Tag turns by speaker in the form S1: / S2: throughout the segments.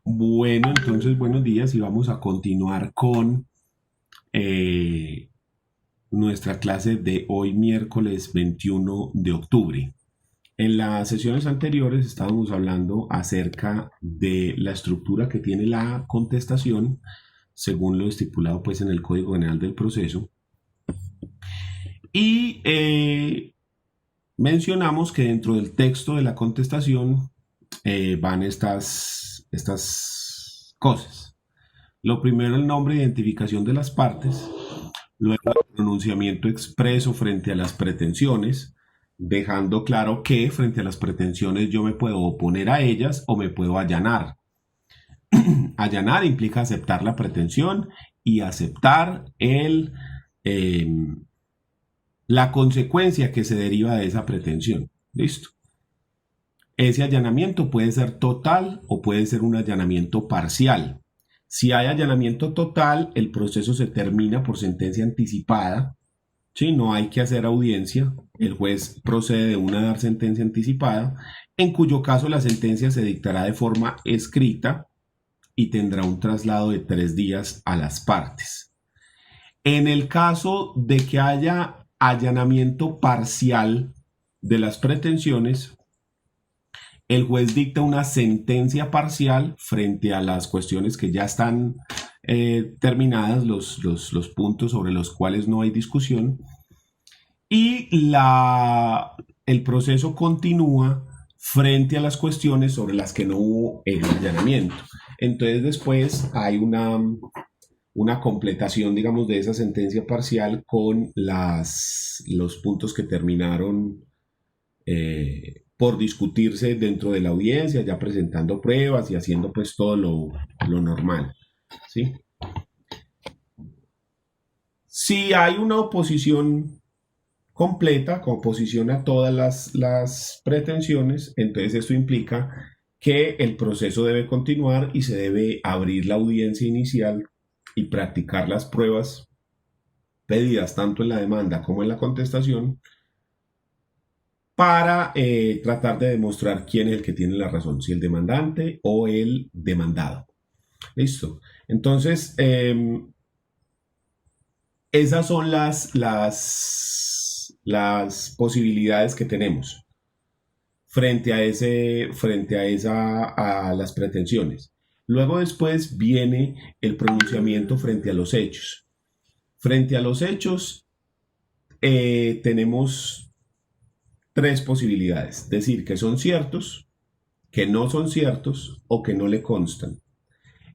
S1: Bueno, entonces buenos días y vamos a continuar con eh, nuestra clase de hoy miércoles 21 de octubre. En las sesiones anteriores estábamos hablando acerca de la estructura que tiene la contestación según lo estipulado pues en el Código General del Proceso y mencionamos que dentro del texto de la contestación van estas cosas. Lo primero, el nombre e identificación de las partes. Luego, el pronunciamiento expreso frente a las pretensiones, dejando claro que frente a las pretensiones yo me puedo oponer a ellas o me puedo allanar. Allanar implica aceptar la pretensión y aceptar eh, la consecuencia que se deriva de esa pretensión. ¿Listo? Ese allanamiento puede ser total o puede ser un allanamiento parcial. Si hay allanamiento total, el proceso se termina por sentencia anticipada. ¿Sí? No hay que hacer audiencia. El juez procede de una a dar sentencia anticipada, en cuyo caso la sentencia se dictará de forma escrita y tendrá un traslado de 3 días a las partes. En el caso de que haya allanamiento parcial de las pretensiones, el juez dicta una sentencia parcial frente a las cuestiones que ya están terminadas, los puntos sobre los cuales no hay discusión, y el proceso continúa frente a las cuestiones sobre las que no hubo el allanamiento. Entonces después hay una completación, digamos, de esa sentencia parcial con los puntos que terminaron por discutirse dentro de la audiencia, ya presentando pruebas y haciendo pues todo lo normal. ¿Sí? Si hay una oposición completa, con oposición a todas las pretensiones, entonces esto implica que el proceso debe continuar y se debe abrir la audiencia inicial y practicar las pruebas pedidas tanto en la demanda como en la contestación para tratar de demostrar quién es el que tiene la razón, si el demandante o el demandado. Listo. Entonces, esas son las posibilidades que tenemos frente a las pretensiones. Luego después viene el pronunciamiento frente a los hechos. Frente a los hechos tenemos 3 posibilidades: decir que son ciertos, que no son ciertos o que no le constan.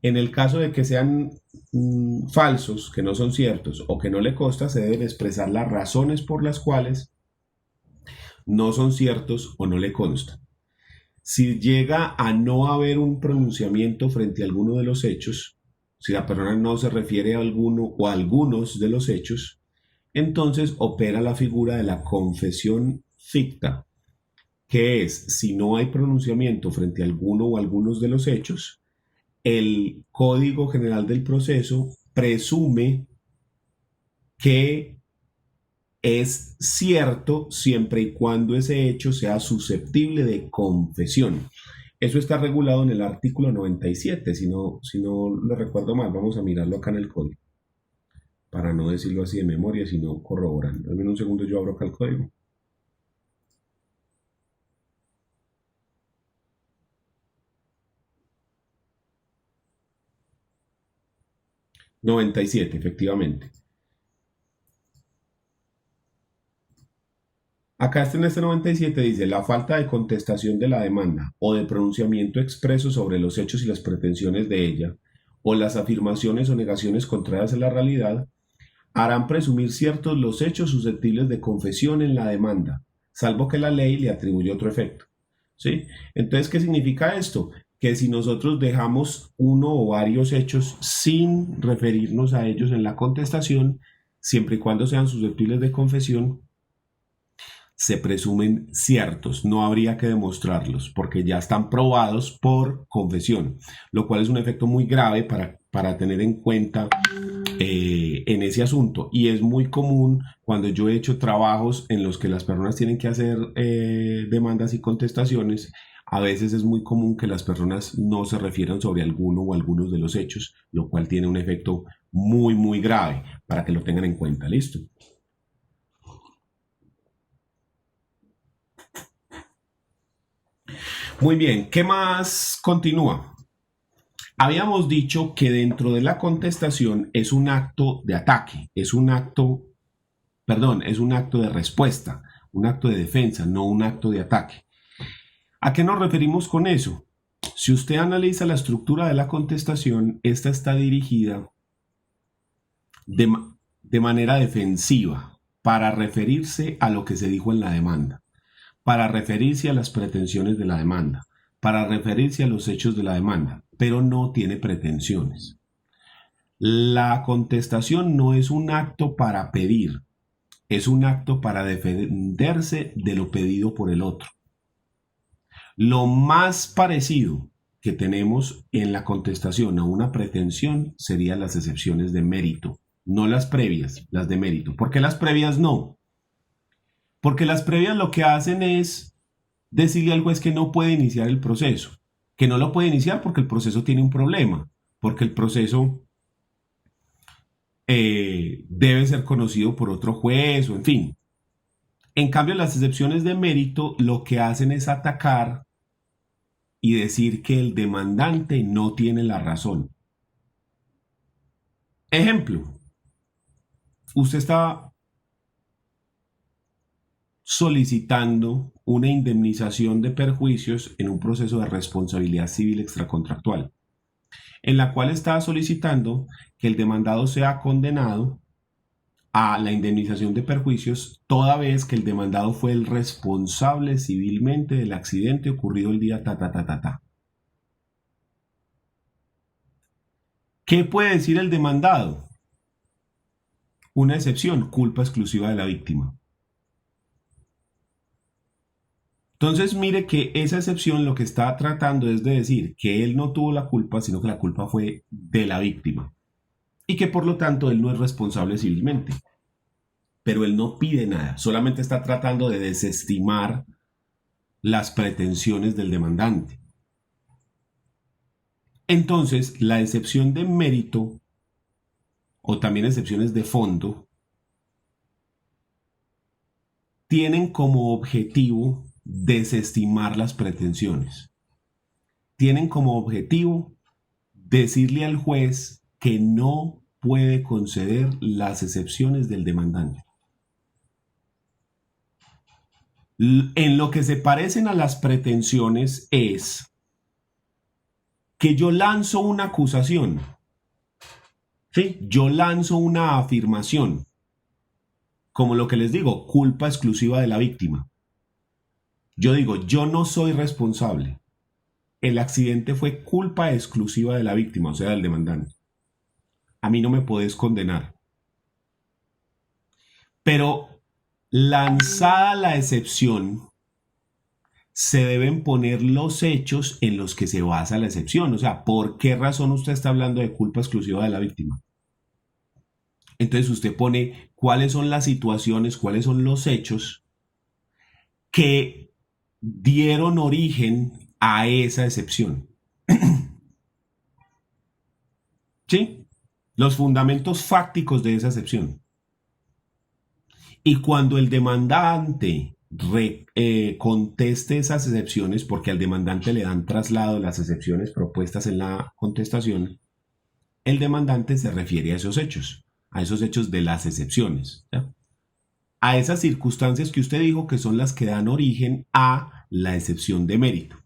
S1: En el caso de que sean falsos, que no son ciertos o que no le consta, se deben expresar las razones por las cuales no son ciertos o no le constan. Si llega a no haber un pronunciamiento frente a alguno de los hechos, si la persona no se refiere a alguno o a algunos de los hechos, entonces opera la figura de la confesión ficta, que es, si no hay pronunciamiento frente a alguno o algunos de los hechos, el Código General del Proceso presume que es cierto siempre y cuando ese hecho sea susceptible de confesión. Eso está regulado en el artículo 97, si no lo recuerdo mal. Vamos a mirarlo acá en el código, para no decirlo así de memoria, sino corroborando. Dame un segundo, yo abro acá el código. ...97, efectivamente. Acá está en este 97, dice: la falta de contestación de la demanda o de pronunciamiento expreso sobre los hechos y las pretensiones de ella, o las afirmaciones o negaciones contrarias a la realidad, harán presumir ciertos los hechos susceptibles de confesión en la demanda, salvo que la ley le atribuya otro efecto. ¿Sí? Entonces, ¿qué significa esto? Que si nosotros dejamos uno o varios hechos sin referirnos a ellos en la contestación, siempre y cuando sean susceptibles de confesión, se presumen ciertos, no habría que demostrarlos porque ya están probados por confesión, lo cual es un efecto muy grave para tener en cuenta en ese asunto. Y es muy común cuando yo he hecho trabajos en los que las personas tienen que hacer demandas y contestaciones. A veces es muy común que las personas no se refieran sobre alguno o algunos de los hechos, lo cual tiene un efecto muy, muy grave para que lo tengan en cuenta. ¿Listo? Muy bien, ¿qué más continúa? Habíamos dicho que dentro de la contestación es un acto de ataque, es un acto de respuesta, un acto de defensa, no un acto de ataque. ¿A qué nos referimos con eso? Si usted analiza la estructura de la contestación, esta está dirigida de, de manera defensiva para referirse a lo que se dijo en la demanda, para referirse a las pretensiones de la demanda, para referirse a los hechos de la demanda, pero no tiene pretensiones. La contestación no es un acto para pedir, es un acto para defenderse de lo pedido por el otro. Lo más parecido que tenemos en la contestación a una pretensión serían las excepciones de mérito, no las previas, las de mérito. ¿Por qué las previas no? Porque las previas lo que hacen es decirle al juez que no puede iniciar el proceso, que no lo puede iniciar porque el proceso tiene un problema, porque el proceso debe ser conocido por otro juez o en fin. En cambio, las excepciones de mérito lo que hacen es atacar y decir que el demandante no tiene la razón. Ejemplo, usted está solicitando una indemnización de perjuicios en un proceso de responsabilidad civil extracontractual, en la cual está solicitando que el demandado sea condenado a la indemnización de perjuicios toda vez que el demandado fue el responsable civilmente del accidente ocurrido el día ta. ¿Qué puede decir el demandado? Una excepción, culpa exclusiva de la víctima. Entonces mire que esa excepción lo que está tratando es de decir que él no tuvo la culpa, sino que la culpa fue de la víctima. Y que por lo tanto él no es responsable civilmente. Pero él no pide nada, solamente está tratando de desestimar las pretensiones del demandante. Entonces, la excepción de mérito, o también excepciones de fondo, tienen como objetivo desestimar las pretensiones. Tienen como objetivo decirle al juez que no puede conceder las excepciones del demandante. En lo que se parecen a las pretensiones es que yo lanzo una acusación, ¿sí? Yo lanzo una afirmación, como lo que les digo, culpa exclusiva de la víctima. Yo digo, yo no soy responsable. El accidente fue culpa exclusiva de la víctima, o sea, del demandante. A mí no me podés condenar. Pero lanzada la excepción, se deben poner los hechos en los que se basa la excepción. O sea, ¿por qué razón usted está hablando de culpa exclusiva de la víctima? Entonces usted pone cuáles son las situaciones, cuáles son los hechos que dieron origen a esa excepción. ¿Sí? Los fundamentos fácticos de esa excepción. Y cuando el demandante conteste esas excepciones, porque al demandante le dan traslado las excepciones propuestas en la contestación, el demandante se refiere a esos hechos de las excepciones, ¿ya? A esas circunstancias que usted dijo que son las que dan origen a la excepción de mérito.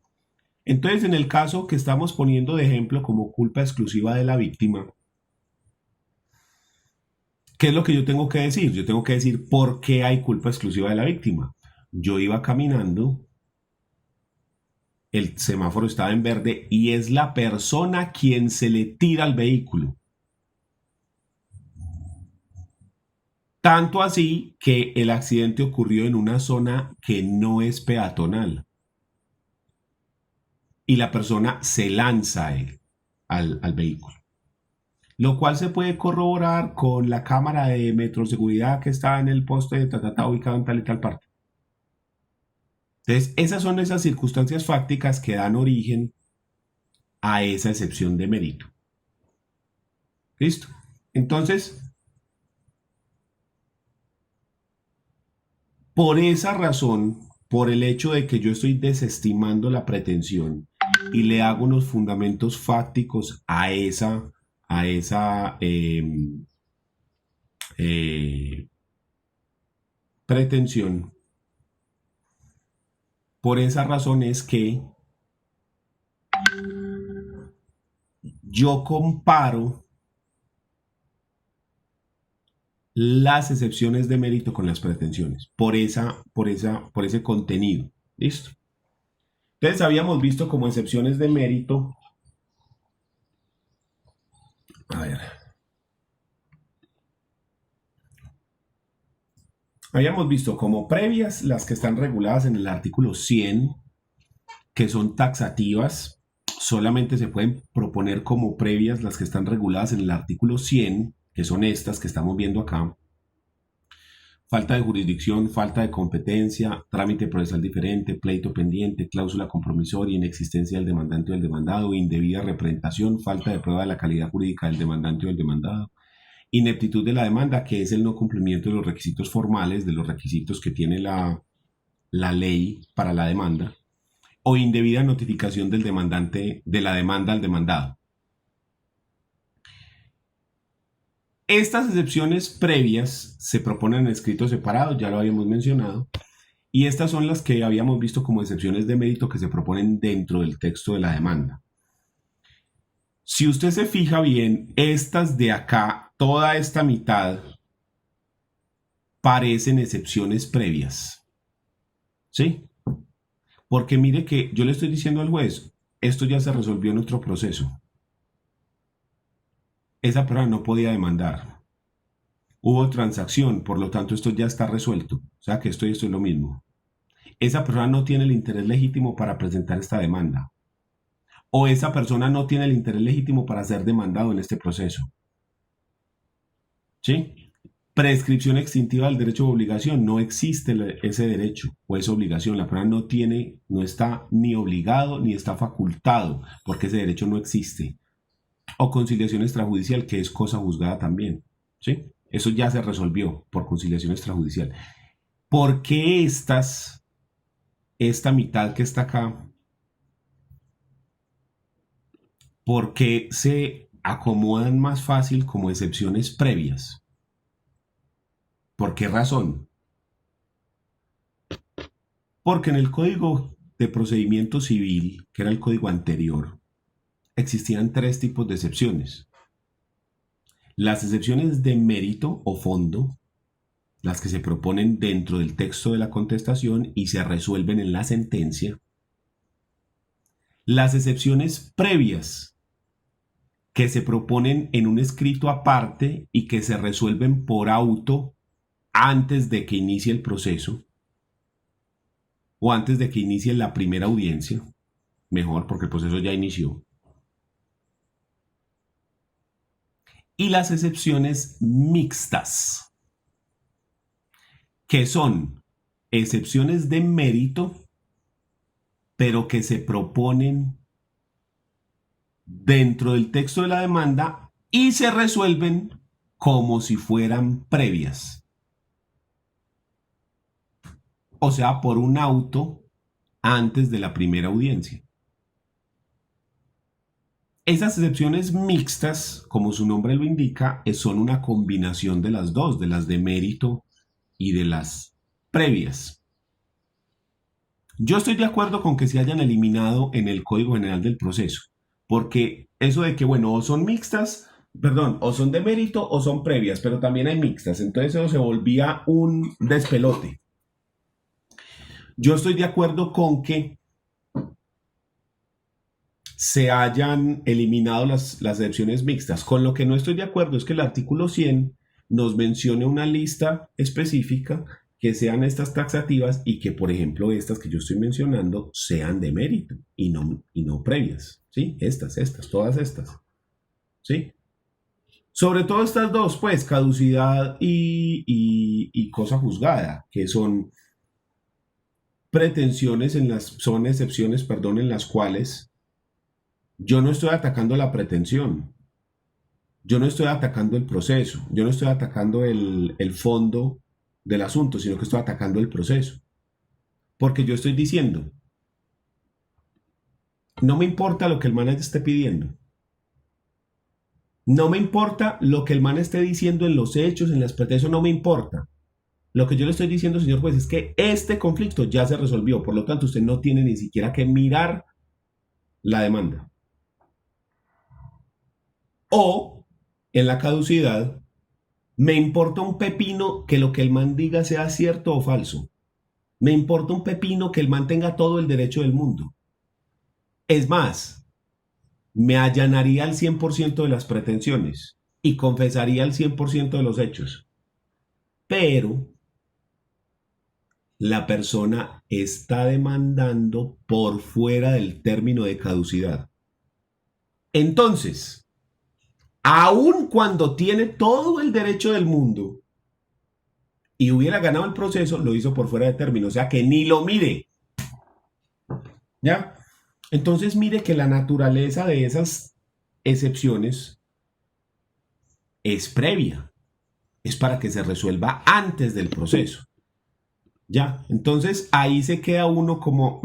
S1: Entonces, en el caso que estamos poniendo de ejemplo como culpa exclusiva de la víctima, ¿qué es lo que yo tengo que decir? Yo tengo que decir por qué hay culpa exclusiva de la víctima. Yo iba caminando, el semáforo estaba en verde y es la persona quien se le tira al vehículo. Tanto así que el accidente ocurrió en una zona que no es peatonal. Y la persona se lanza a él, al vehículo. Lo cual se puede corroborar con la cámara de metroseguridad que está en el poste de ubicado en tal y tal parte. Entonces, esas son esas circunstancias fácticas que dan origen a esa excepción de mérito. ¿Listo? Entonces, por esa razón, por el hecho de que yo estoy desestimando la pretensión y le hago unos fundamentos fácticos a esa pretensión, por esa razón es que yo comparo las excepciones de mérito con las pretensiones, por ese contenido. ¿Listo? Entonces habíamos visto como excepciones de mérito. A ver. Habíamos visto como previas las que están reguladas en el artículo 100, que son taxativas. Solamente se pueden proponer como previas las que están reguladas en el artículo 100, que son estas que estamos viendo acá. Falta de jurisdicción, falta de competencia, trámite procesal diferente, pleito pendiente, cláusula compromisoria, inexistencia del demandante o del demandado, indebida representación, falta de prueba de la calidad jurídica del demandante o del demandado, ineptitud de la demanda, que es el no cumplimiento de los requisitos formales, de los requisitos que tiene la ley para la demanda, o indebida notificación del demandante de la demanda al demandado. Estas excepciones previas se proponen en escritos separados, ya lo habíamos mencionado, y estas son las que habíamos visto como excepciones de mérito que se proponen dentro del texto de la demanda. Si usted se fija bien, estas de acá, toda esta mitad, parecen excepciones previas. ¿Sí? Porque mire que yo le estoy diciendo al juez, esto ya se resolvió en otro proceso. Esa persona no podía demandar. Hubo transacción, por lo tanto esto ya está resuelto. O sea que esto y esto es lo mismo. Esa persona no tiene el interés legítimo para presentar esta demanda. O esa persona no tiene el interés legítimo para ser demandado en este proceso. ¿Sí? Prescripción extintiva del derecho o obligación. No existe ese derecho o esa obligación. La persona no está ni obligado ni está facultado porque ese derecho no existe. O conciliación extrajudicial, que es cosa juzgada también. ¿Sí? Eso ya se resolvió por conciliación extrajudicial. ¿Por qué esta mitad que está acá, por qué se acomodan más fácil como excepciones previas? ¿Por qué razón? Porque en el Código de Procedimiento Civil, que era el código anterior, existían tres tipos de excepciones. Las excepciones de mérito o fondo, las que se proponen dentro del texto de la contestación y se resuelven en la sentencia. Las excepciones previas, que se proponen en un escrito aparte y que se resuelven por auto antes de que inicie el proceso o antes de que inicie la primera audiencia, mejor porque el proceso ya inició. Y las excepciones mixtas, que son excepciones de mérito, pero que se proponen dentro del texto de la demanda y se resuelven como si fueran previas. O sea, por un auto antes de la primera audiencia. Esas excepciones mixtas, como su nombre lo indica, son una combinación de las dos, de las de mérito y de las previas. Yo estoy de acuerdo con que se hayan eliminado en el Código General del Proceso, porque eso de que, bueno, o son mixtas, perdón, o son de mérito o son previas, pero también hay mixtas, entonces eso se volvía un despelote. Yo estoy de acuerdo con que se hayan eliminado las excepciones mixtas. Con lo que no estoy de acuerdo es que el artículo 100 nos mencione una lista específica que sean estas taxativas y que, por ejemplo, estas que yo estoy mencionando sean de mérito y no previas. ¿Sí? Todas estas. ¿Sí? Sobre todo estas dos, pues, caducidad y cosa juzgada, que son pretensiones son excepciones, perdón, en las cuales yo no estoy atacando la pretensión, yo no estoy atacando el proceso, yo no estoy atacando el fondo del asunto, sino que estoy atacando el proceso. Porque yo estoy diciendo, no me importa lo que el man esté pidiendo. No me importa lo que el man esté diciendo en los hechos, en las pretensiones, no me importa. Lo que yo le estoy diciendo, señor juez, es que este conflicto ya se resolvió. Por lo tanto, usted no tiene ni siquiera que mirar la demanda. O, en la caducidad, me importa un pepino que lo que el man diga sea cierto o falso. Me importa un pepino que el man tenga todo el derecho del mundo. Es más, me allanaría al 100% de las pretensiones y confesaría al 100% de los hechos. Pero la persona está demandando por fuera del término de caducidad. Entonces, aun cuando tiene todo el derecho del mundo y hubiera ganado el proceso, lo hizo por fuera de término, o sea que ni lo mire. ¿Ya? Entonces mire que la naturaleza de esas excepciones es previa, es para que se resuelva antes del proceso. ¿Ya? Entonces ahí se queda uno como...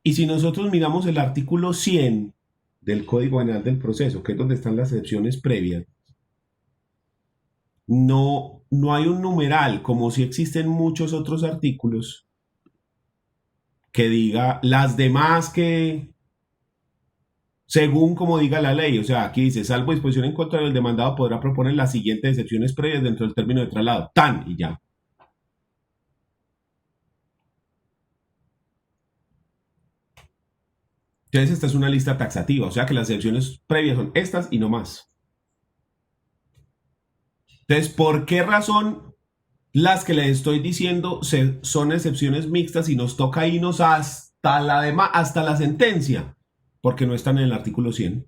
S1: Y si nosotros miramos el artículo 100 del Código Penal del Proceso, que es donde están las excepciones previas, no hay un numeral, como si existen muchos otros artículos, que diga las demás que según como diga la ley. O sea, aquí dice, salvo disposición en contra del demandado, podrá proponer las siguientes excepciones previas dentro del término de traslado. Tan y ya. Entonces esta es una lista taxativa, o sea que las excepciones previas son estas y no más. Entonces, ¿por qué razón las que les estoy diciendo son excepciones mixtas y nos toca irnos hasta la sentencia? Porque no están en el artículo 100.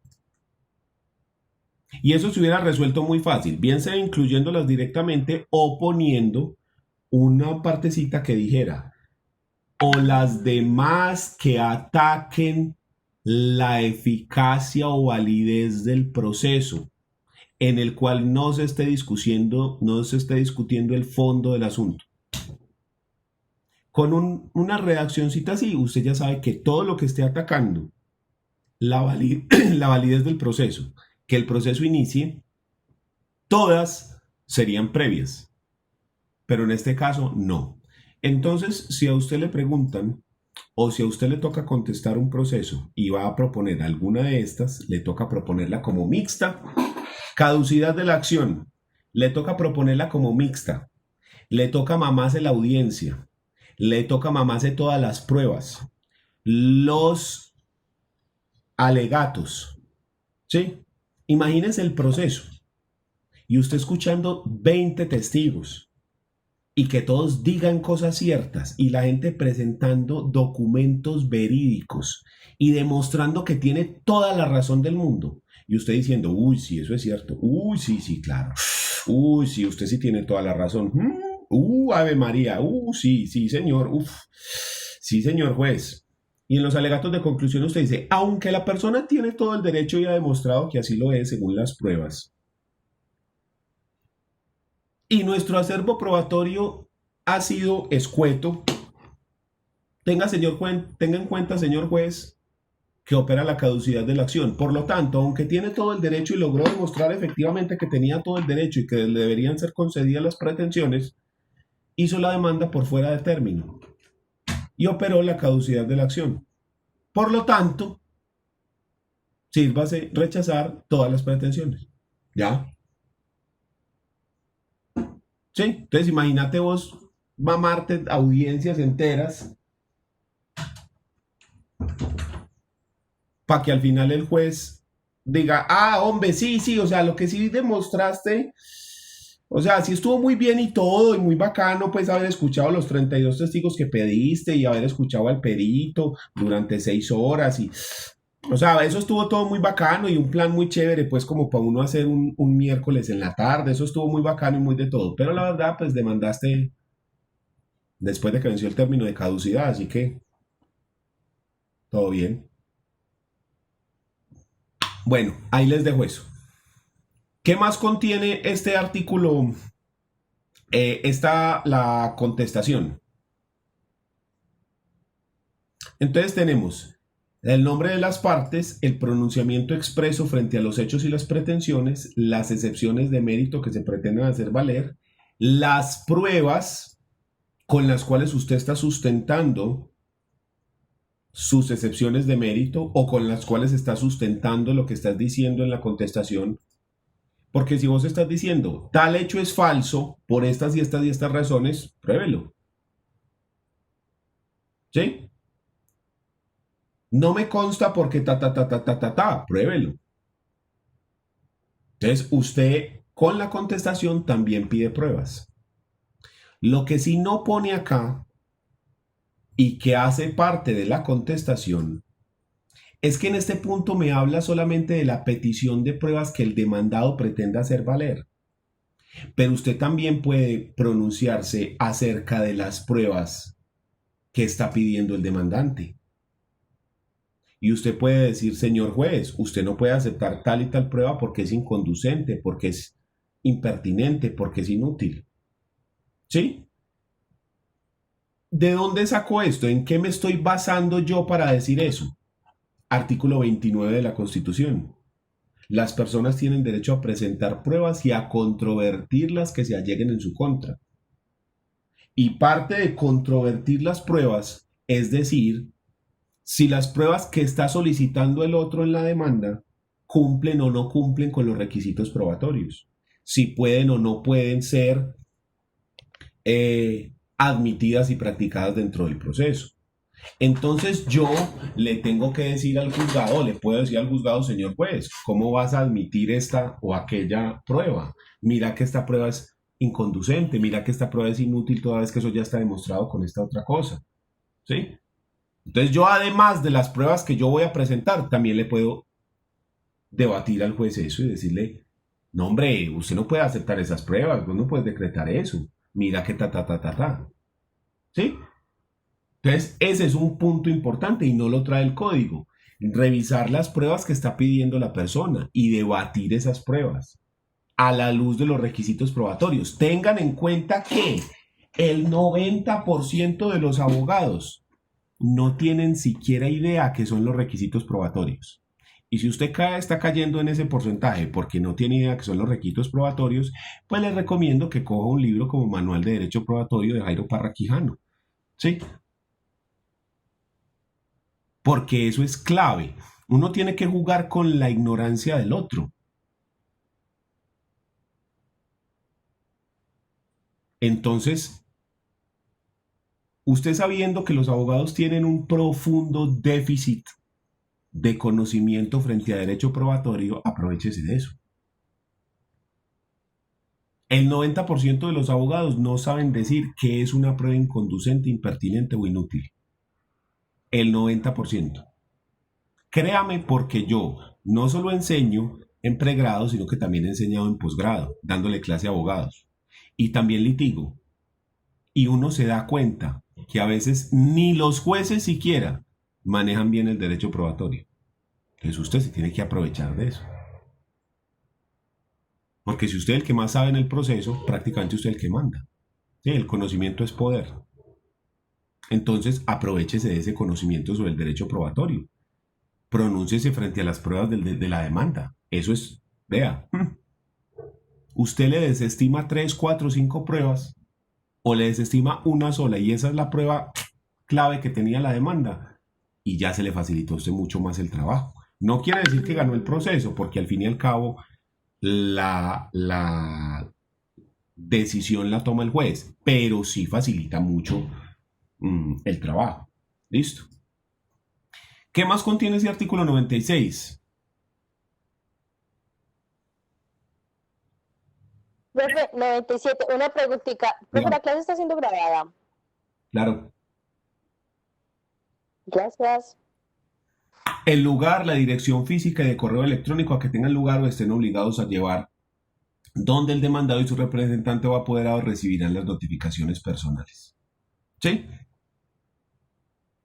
S1: Y eso se hubiera resuelto muy fácil, bien sea incluyéndolas directamente o poniendo una partecita que dijera o las demás que ataquen la eficacia o validez del proceso en el cual no se esté discutiendo el fondo del asunto. Con una redaccióncita así, usted ya sabe que todo lo que esté atacando la validez del proceso, que el proceso inicie, todas serían previas. Pero en este caso, no. Entonces, si a usted le preguntan o si a usted le toca contestar un proceso y va a proponer alguna de estas, le toca proponerla como mixta. Caducidad de la acción, le toca proponerla como mixta. Le toca mamarse la audiencia. Le toca mamarse todas las pruebas. Los alegatos. ¿Sí? Imagínese el proceso. Y usted escuchando 20 testigos. Y que todos digan cosas ciertas y la gente presentando documentos verídicos y demostrando que tiene toda la razón del mundo. Y usted diciendo, uy, sí, eso es cierto. Uy, sí, sí, claro. Uy, sí, usted sí tiene toda la razón. Ave María. Sí, sí, señor. Sí, señor juez. Y en los alegatos de conclusión usted dice, aunque la persona tiene todo el derecho y ha demostrado que así lo es según las pruebas, y nuestro acervo probatorio ha sido escueto, tenga en cuenta, señor juez, que opera la caducidad de la acción. Por lo tanto, aunque tiene todo el derecho y logró demostrar efectivamente que tenía todo el derecho y que le deberían ser concedidas las pretensiones, hizo la demanda por fuera de término y operó la caducidad de la acción. Por lo tanto, sírvase rechazar todas las pretensiones. ¿Ya? Sí, entonces imagínate vos mamarte audiencias enteras para que al final el juez diga, hombre, sí, o sea, lo que sí demostraste, o sea, sí estuvo muy bien y todo, y muy bacano, pues haber escuchado los 32 testigos que pediste y haber escuchado al perito durante 6 horas, O sea, eso estuvo todo muy bacano y un plan muy chévere, pues como para uno hacer un miércoles en la tarde, eso estuvo muy bacano y muy de todo. Pero la verdad, pues demandaste después de que venció el término de caducidad, así que todo bien. Bueno, ahí les dejo eso. ¿Qué más contiene este artículo? Está la contestación. Entonces tenemos el nombre de las partes, el pronunciamiento expreso frente a los hechos y las pretensiones, las excepciones de mérito que se pretenden hacer valer, las pruebas con las cuales usted está sustentando sus excepciones de mérito o con las cuales está sustentando lo que estás diciendo en la contestación. Porque si vos estás diciendo tal hecho es falso por estas y estas y estas razones, pruébelo. ¿Sí? No me consta porque pruébelo. Entonces, usted con la contestación también pide pruebas. Lo que sí no pone acá y que hace parte de la contestación es que en este punto me habla solamente de la petición de pruebas que el demandado pretenda hacer valer. Pero usted también puede pronunciarse acerca de las pruebas que está pidiendo el demandante. Y usted puede decir, señor juez, usted no puede aceptar tal y tal prueba porque es inconducente, porque es impertinente, porque es inútil. ¿Sí? ¿De dónde saco esto? ¿En qué me estoy basando yo para decir eso? Artículo 29 de la Constitución. Las personas tienen derecho a presentar pruebas y a controvertir las que se alleguen en su contra. Y parte de controvertir las pruebas es decir, si las pruebas que está solicitando el otro en la demanda cumplen o no cumplen con los requisitos probatorios. Si pueden o no pueden ser admitidas y practicadas dentro del proceso. Entonces yo le tengo que decir al juzgado, le puedo decir al juzgado, señor juez, ¿cómo vas a admitir esta o aquella prueba? Mira que esta prueba es inconducente, mira que esta prueba es inútil toda vez que eso ya está demostrado con esta otra cosa. ¿Sí? Entonces yo además de las pruebas que yo voy a presentar, también le puedo debatir al juez eso y decirle, no hombre, usted no puede aceptar esas pruebas, usted no puede decretar eso. Mira que ta. ¿Sí? Entonces, ese es un punto importante y no lo trae el código. Revisar las pruebas que está pidiendo la persona y debatir esas pruebas a la luz de los requisitos probatorios. Tengan en cuenta que el 90% de los abogados no tienen siquiera idea qué son los requisitos probatorios. Y si usted está cayendo en ese porcentaje porque no tiene idea qué son los requisitos probatorios, pues les recomiendo que coja un libro como Manual de Derecho Probatorio de Jairo Parra Quijano. ¿Sí? Porque eso es clave. Uno tiene que jugar con la ignorancia del otro. Entonces, usted sabiendo que los abogados tienen un profundo déficit de conocimiento frente a derecho probatorio, aprovechese de eso. El 90% de los abogados no saben decir qué es una prueba inconducente, impertinente o inútil. El 90%. Créame porque yo no solo enseño en pregrado, sino que también he enseñado en posgrado, dándole clase a abogados. Y también litigo. Y uno se da cuenta que a veces ni los jueces siquiera manejan bien el derecho probatorio. Entonces usted se tiene que aprovechar de eso. Porque si usted es el que más sabe en el proceso, prácticamente usted es el que manda. ¿Sí? El conocimiento es poder. Entonces aprovechese de ese conocimiento sobre el derecho probatorio. Pronúnciese frente a las pruebas de la demanda. Eso es, vea, usted le desestima 3, 4, 5 pruebas o le desestima una sola y esa es la prueba clave que tenía la demanda y ya se le facilitó a usted mucho más el trabajo. No quiere decir que ganó el proceso, porque al fin y al cabo la decisión la toma el juez, pero sí facilita mucho el trabajo. ¿Listo? ¿Qué más contiene ese artículo 96?
S2: Profe, 97, una preguntita. Profe,
S1: Dígame.
S2: la clase está siendo grabada.
S1: Claro.
S2: Gracias.
S1: El lugar, la dirección física y de correo electrónico a que tengan lugar o estén obligados a llevar, donde el demandado y su representante o apoderado recibirán las notificaciones personales. ¿Sí?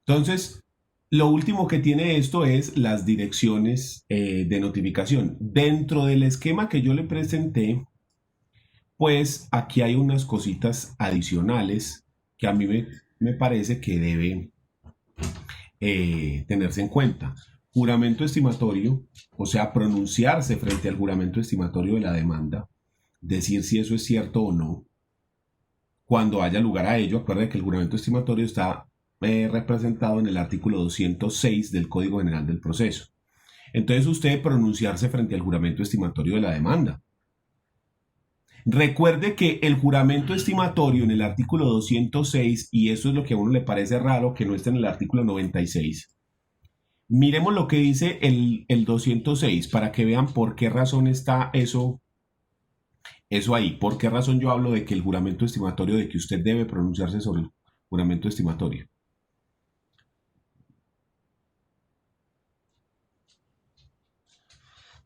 S1: Entonces, lo último que tiene esto es las direcciones de notificación. Dentro del esquema que yo le presenté, pues aquí hay unas cositas adicionales que a mí me parece que debe tenerse en cuenta. Juramento estimatorio, o sea, pronunciarse frente al juramento estimatorio de la demanda, decir si eso es cierto o no. Cuando haya lugar a ello, acuerde que el juramento estimatorio está representado en el artículo 206 del Código General del Proceso. Entonces usted pronunciarse frente al juramento estimatorio de la demanda. Recuerde que el juramento estimatorio en el artículo 206, y eso es lo que a uno le parece raro que no esté en el artículo 96. Miremos lo que dice el 206 para que vean por qué razón está eso ahí. ¿Por qué razón yo hablo de que el juramento estimatorio, de que usted debe pronunciarse sobre el juramento estimatorio?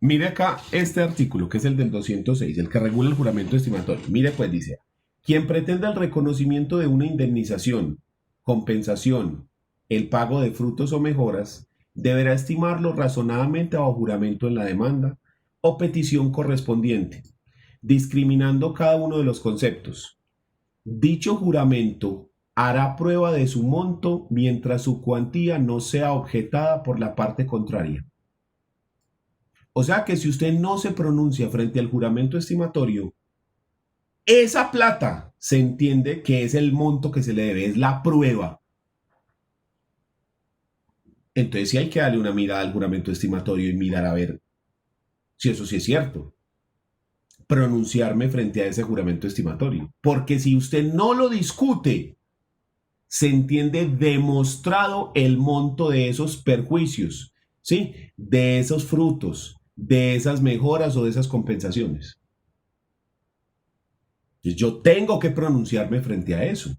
S1: Mire acá este artículo, que es el del 206, el que regula el juramento estimatorio. Mire pues, dice, quien pretenda el reconocimiento de una indemnización, compensación, el pago de frutos o mejoras, deberá estimarlo razonadamente bajo juramento en la demanda o petición correspondiente, discriminando cada uno de los conceptos. Dicho juramento hará prueba de su monto mientras su cuantía no sea objetada por la parte contraria. O sea que si usted no se pronuncia frente al juramento estimatorio, esa plata se entiende que es el monto que se le debe, es la prueba. Entonces sí hay que darle una mirada al juramento estimatorio y mirar a ver si eso sí es cierto. Pronunciarme frente a ese juramento estimatorio. Porque si usted no lo discute, se entiende demostrado el monto de esos perjuicios, ¿sí? De esos frutos, de esas mejoras o de esas compensaciones. Entonces yo tengo que pronunciarme frente a eso.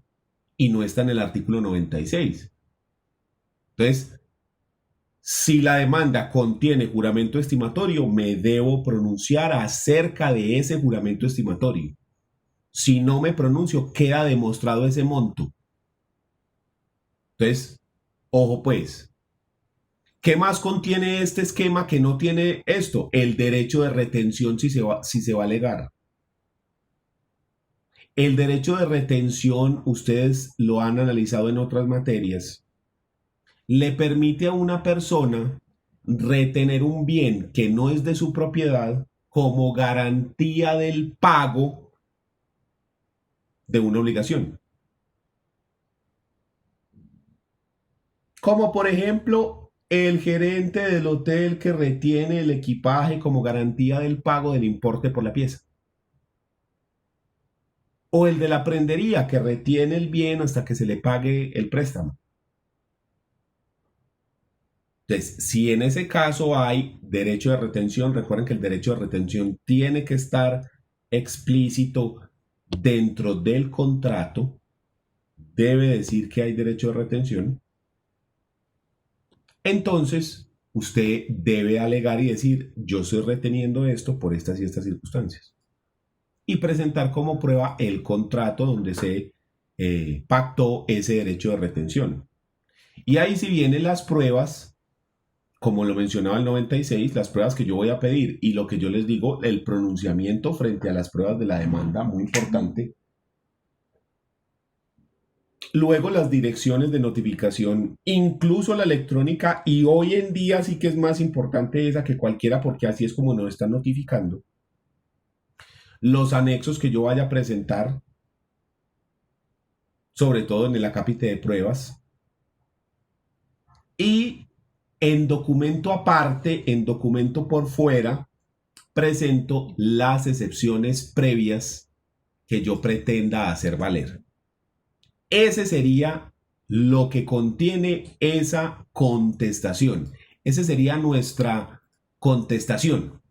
S1: Y no está en el artículo 96. Entonces, si la demanda contiene juramento estimatorio, me debo pronunciar acerca de ese juramento estimatorio. Si no me pronuncio, queda demostrado ese monto. Entonces, ojo pues. ¿Qué más contiene este esquema que no tiene esto? El derecho de retención si se va a alegar. El derecho de retención, ustedes lo han analizado en otras materias, le permite a una persona retener un bien que no es de su propiedad como garantía del pago de una obligación. Como por ejemplo, el gerente del hotel que retiene el equipaje como garantía del pago del importe por la pieza. O el de la prendería que retiene el bien hasta que se le pague el préstamo. Entonces, si en ese caso hay derecho de retención, recuerden que el derecho de retención tiene que estar explícito dentro del contrato, debe decir que hay derecho de retención. Entonces, usted debe alegar y decir, yo estoy reteniendo esto por estas y estas circunstancias. Y presentar como prueba el contrato donde se pactó ese derecho de retención. Y ahí si vienen las pruebas, como lo mencionaba el 96, las pruebas que yo voy a pedir y lo que yo les digo, el pronunciamiento frente a las pruebas de la demanda, muy importante. Luego las direcciones de notificación, incluso la electrónica, y hoy en día sí que es más importante esa que cualquiera porque así es como nos están notificando. Los anexos que yo vaya a presentar, sobre todo en el acápite de pruebas. Y en documento aparte, en documento por fuera, presento las excepciones previas que yo pretenda hacer valer. Ese sería lo que contiene esa contestación. Esa sería nuestra contestación.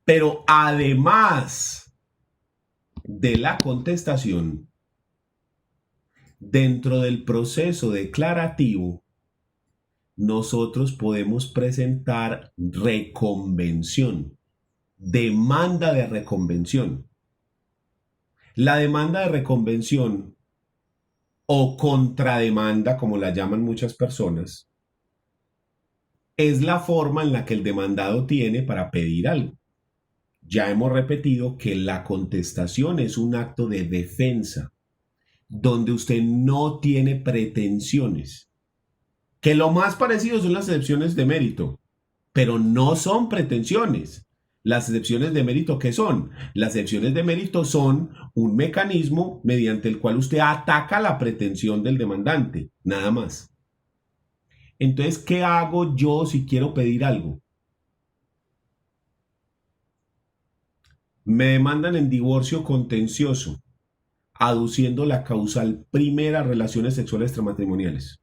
S1: Pero además de la contestación, dentro del proceso declarativo, nosotros podemos presentar reconvención, demanda de reconvención. La demanda de reconvención o contrademanda, como la llaman muchas personas, es la forma en la que el demandado tiene para pedir algo. Ya hemos repetido que la contestación es un acto de defensa, donde usted no tiene pretensiones, que lo más parecido son las excepciones de mérito, pero no son pretensiones. Las excepciones de mérito, ¿qué son? Las excepciones de mérito son un mecanismo mediante el cual usted ataca la pretensión del demandante, nada más. Entonces, ¿qué hago yo si quiero pedir algo? Me demandan en divorcio contencioso, aduciendo la causal primera, relaciones sexuales extramatrimoniales.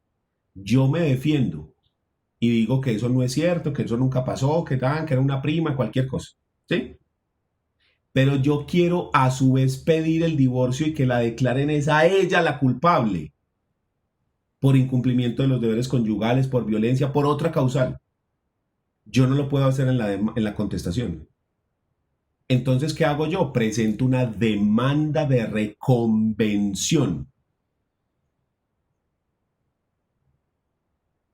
S1: Yo me defiendo y digo que eso no es cierto, que eso nunca pasó, que era una prima, cualquier cosa, ¿sí? Pero yo quiero a su vez pedir el divorcio y que la declaren es a ella la culpable por incumplimiento de los deberes conyugales, por violencia, por otra causal. Yo no lo puedo hacer en la contestación. Entonces, ¿qué hago yo? Presento una demanda de reconvención.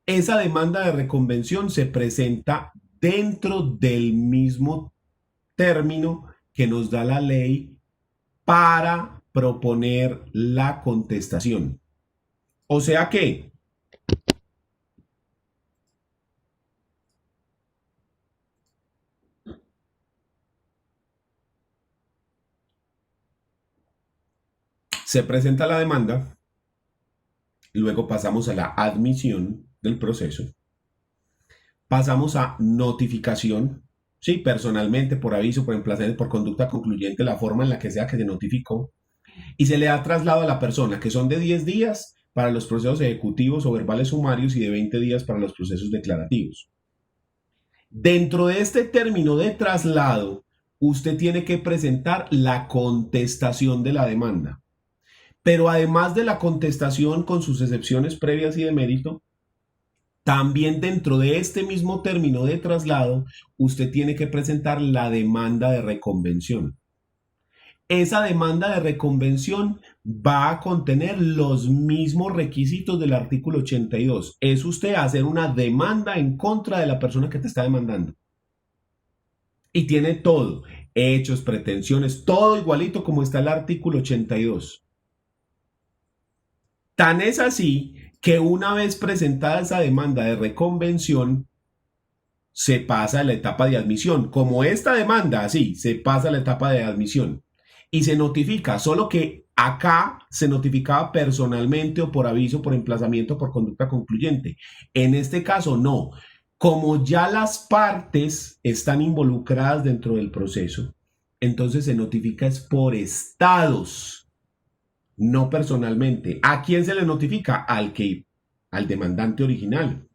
S1: Esa demanda de reconvención se presenta dentro del mismo término que nos da la ley para proponer la contestación. O sea que se presenta la demanda, luego pasamos a la admisión del proceso, pasamos a notificación, sí, personalmente, por aviso, por emplazamiento, por conducta concluyente, la forma en la que sea que se notificó, y se le da traslado a la persona, que son de 10 días para los procesos ejecutivos o verbales sumarios y de 20 días para los procesos declarativos. Dentro de este término de traslado, usted tiene que presentar la contestación de la demanda. Pero además de la contestación con sus excepciones previas y de mérito, también dentro de este mismo término de traslado, usted tiene que presentar la demanda de reconvención. Esa demanda de reconvención va a contener los mismos requisitos del artículo 82. Es usted hacer una demanda en contra de la persona que te está demandando. Y tiene todo, hechos, pretensiones, todo igualito como está el artículo 82. Tan es así que una vez presentada esa demanda de reconvención, se pasa a la etapa de admisión. Como esta demanda, así, se pasa a la etapa de admisión. Y se notifica, solo que acá se notificaba personalmente o por aviso, por emplazamiento, por conducta concluyente. En este caso, no. Como ya las partes están involucradas dentro del proceso, entonces se notifica es por estados, no personalmente. ¿A quién se le notifica? Al demandante original,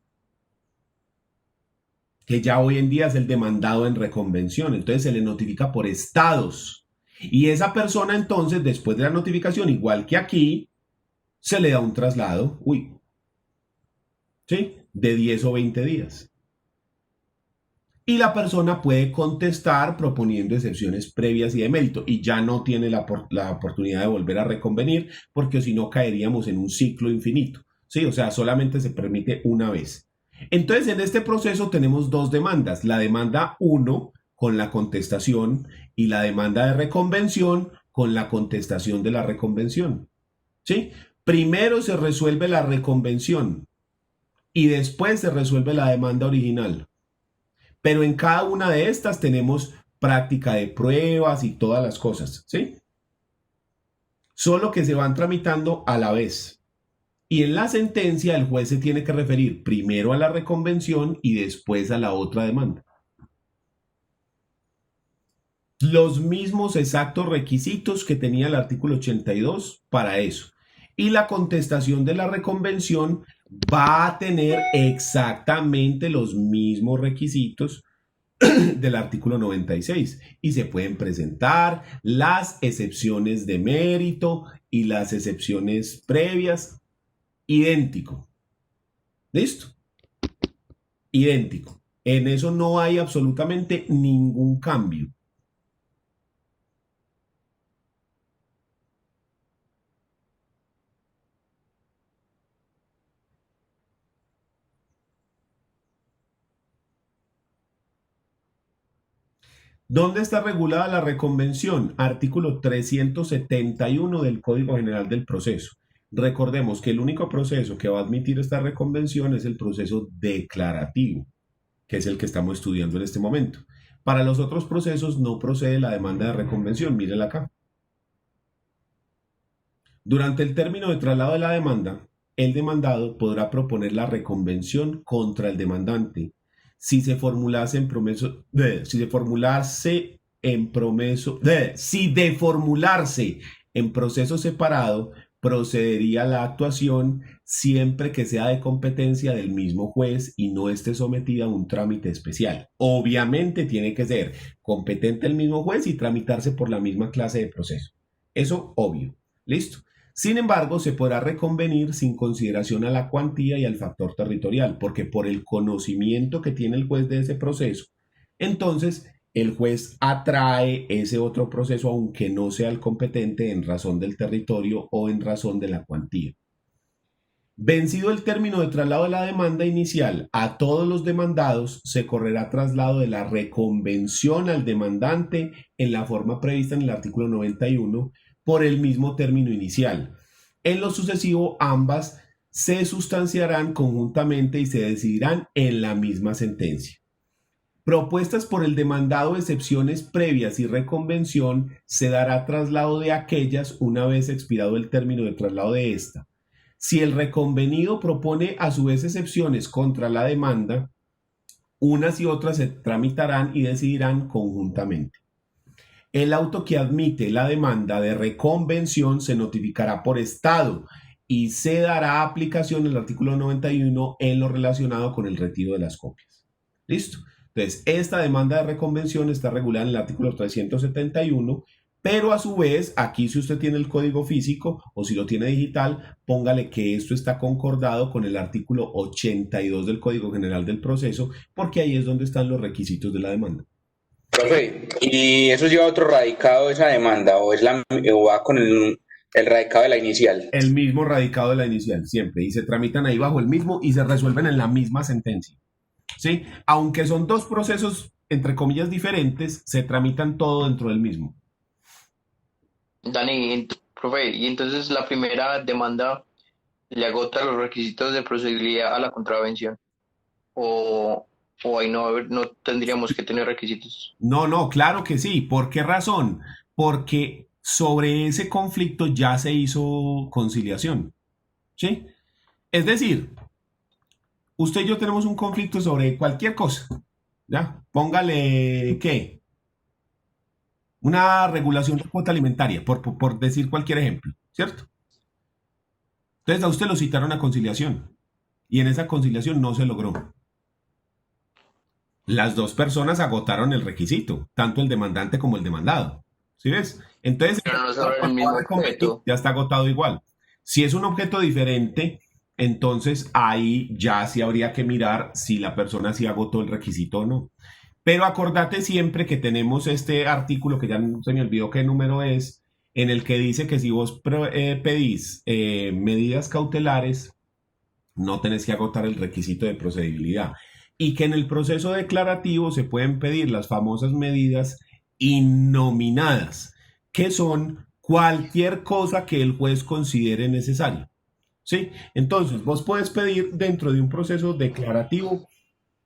S1: que ya hoy en día es el demandado en reconvención. Entonces se le notifica por estados. Y esa persona entonces, después de la notificación, igual que aquí, se le da un traslado, ¿sí? De 10 o 20 días. Y la persona puede contestar proponiendo excepciones previas y de mérito y ya no tiene la oportunidad de volver a reconvenir porque si no caeríamos en un ciclo infinito, ¿sí? O sea, solamente se permite una vez. Entonces, en este proceso tenemos dos demandas, la demanda 1 con la contestación y la demanda de reconvención con la contestación de la reconvención, ¿sí? Primero se resuelve la reconvención y después se resuelve la demanda original. Pero en cada una de estas tenemos práctica de pruebas y todas las cosas, ¿sí? Solo que se van tramitando a la vez. Y en la sentencia el juez se tiene que referir primero a la reconvención y después a la otra demanda. Los mismos exactos requisitos que tenía el artículo 82 para eso. Y la contestación de la reconvención va a tener exactamente los mismos requisitos del artículo 96 y se pueden presentar las excepciones de mérito y las excepciones previas idéntico. ¿Listo? idéntico. En eso no hay absolutamente ningún cambio. ¿Dónde está regulada la reconvención? Artículo 371 del Código General del Proceso. Recordemos que el único proceso que va a admitir esta reconvención es el proceso declarativo, que es el que estamos estudiando en este momento. Para los otros procesos no procede la demanda de reconvención. Mírenla acá. Durante el término de traslado de la demanda, el demandado podrá proponer la reconvención contra el demandante si de formularse en proceso separado procedería a la actuación siempre que sea de competencia del mismo juez y no esté sometida a un trámite especial. Obviamente tiene que ser competente el mismo juez y tramitarse por la misma clase de proceso. Eso obvio. ¿Listo? Sin embargo, se podrá reconvenir sin consideración a la cuantía y al factor territorial, porque por el conocimiento que tiene el juez de ese proceso, entonces el juez atrae ese otro proceso aunque no sea el competente en razón del territorio o en razón de la cuantía. Vencido el término de traslado de la demanda inicial a todos los demandados, se correrá traslado de la reconvención al demandante en la forma prevista en el artículo 91 por el mismo término inicial. En lo sucesivo, ambas se sustanciarán conjuntamente y se decidirán en la misma sentencia. Propuestas por el demandado excepciones previas y reconvención, se dará traslado de aquellas una vez expirado el término de traslado de esta. Si el reconvenido propone a su vez excepciones contra la demanda, unas y otras se tramitarán y decidirán conjuntamente. El auto que admite la demanda de reconvención se notificará por estado y se dará aplicación el artículo 91 en lo relacionado con el retiro de las copias. ¿Listo? Entonces, esta demanda de reconvención está regulada en el artículo 371, pero a su vez, aquí si usted tiene el código físico o si lo tiene digital, póngale que esto está concordado con el artículo 82 del Código General del Proceso, porque ahí es donde están los requisitos de la demanda.
S3: Profe, ¿y eso lleva otro radicado de esa demanda o va con el radicado de la inicial?
S1: El mismo radicado de la inicial, siempre, y se tramitan ahí bajo el mismo y se resuelven en la misma sentencia. ¿Sí? Aunque son dos procesos, entre comillas, diferentes, se tramitan todo dentro del mismo.
S4: Dani, profe, y entonces la primera demanda le agota los requisitos de procedibilidad a la contravención. O ahí no tendríamos que tener requisitos.
S1: No, claro que sí. ¿Por qué razón? Porque sobre ese conflicto ya se hizo conciliación. ¿Sí? Es decir, usted y yo tenemos un conflicto sobre cualquier cosa. ¿Ya? Póngale, ¿qué? Una regulación de cuota alimentaria, por decir cualquier ejemplo, ¿cierto? Entonces a usted lo citaron a conciliación y en esa conciliación no se logró. Las dos personas agotaron el requisito, tanto el demandante como el demandado. ¿Sí ves? Entonces,
S4: Pero no sobre el mismo objeto.
S1: ya está agotado igual. Si es un objeto diferente, entonces ahí ya sí habría que mirar si la persona sí agotó el requisito o no. Pero acordate siempre que tenemos este artículo, que ya se me olvidó qué número es, en el que dice que si vos pedís medidas cautelares, no tenés que agotar el requisito de procedibilidad. Y que en el proceso declarativo se pueden pedir las famosas medidas innominadas, que son cualquier cosa que el juez considere necesaria. ¿Sí? Entonces, vos puedes pedir dentro de un proceso declarativo.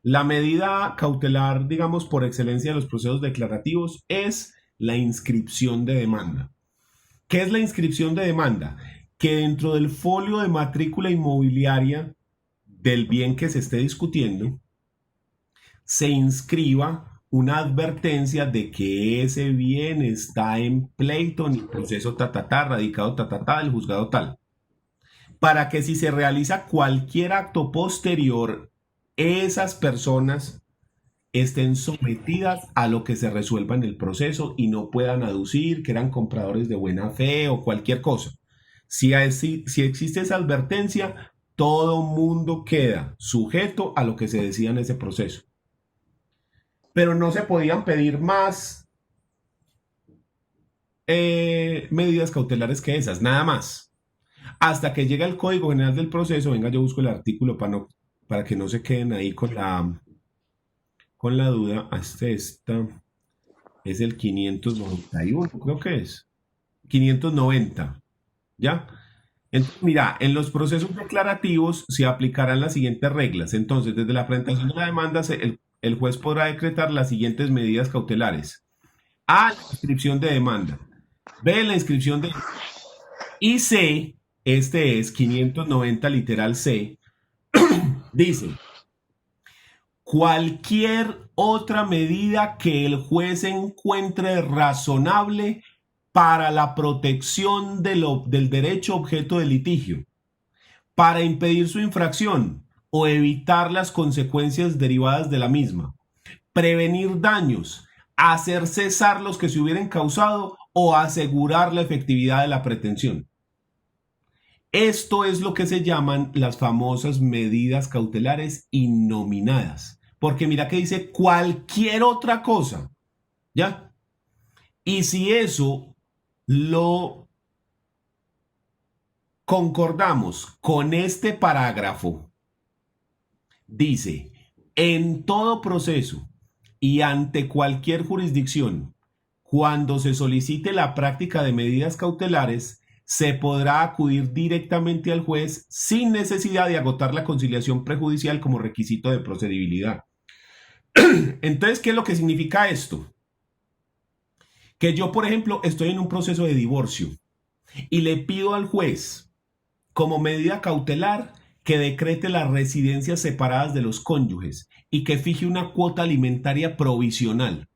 S1: La medida cautelar, digamos, por excelencia de los procesos declarativos es la inscripción de demanda. ¿Qué es la inscripción de demanda? Que dentro del folio de matrícula inmobiliaria del bien que se esté discutiendo, se inscriba una advertencia de que ese bien está en pleito en el proceso radicado del juzgado tal. Para que si se realiza cualquier acto posterior, esas personas estén sometidas a lo que se resuelva en el proceso y no puedan aducir que eran compradores de buena fe o cualquier cosa. Si existe esa advertencia, todo mundo queda sujeto a lo que se decía en ese proceso. Pero no se podían pedir más medidas cautelares que esas, nada más. Hasta que llega el Código General del Proceso, venga, yo busco el artículo para que no se queden ahí con la duda. Esta es el 591, creo que es. 590, ¿ya? Entonces, mira, en los procesos declarativos se aplicarán las siguientes reglas. Entonces, desde la presentación de la demanda, el juez podrá decretar las siguientes medidas cautelares. A, la inscripción de demanda. B, la inscripción de... Y C, este es 590 literal C, dice, cualquier otra medida que el juez encuentre razonable para la protección del derecho objeto del litigio, para impedir su infracción o evitar las consecuencias derivadas de la misma, prevenir daños, hacer cesar los que se hubieran causado o asegurar la efectividad de la pretensión. Esto es lo que se llaman las famosas medidas cautelares innominadas. Porque mira que dice cualquier otra cosa, ¿ya? Y si eso lo concordamos con este parágrafo, dice, en todo proceso y ante cualquier jurisdicción, cuando se solicite la práctica de medidas cautelares, se podrá acudir directamente al juez sin necesidad de agotar la conciliación prejudicial como requisito de procedibilidad. Entonces, ¿qué es lo que significa esto? Que yo, por ejemplo, estoy en un proceso de divorcio y le pido al juez, como medida cautelar, que decrete las residencias separadas de los cónyuges y que fije una cuota alimentaria provisional.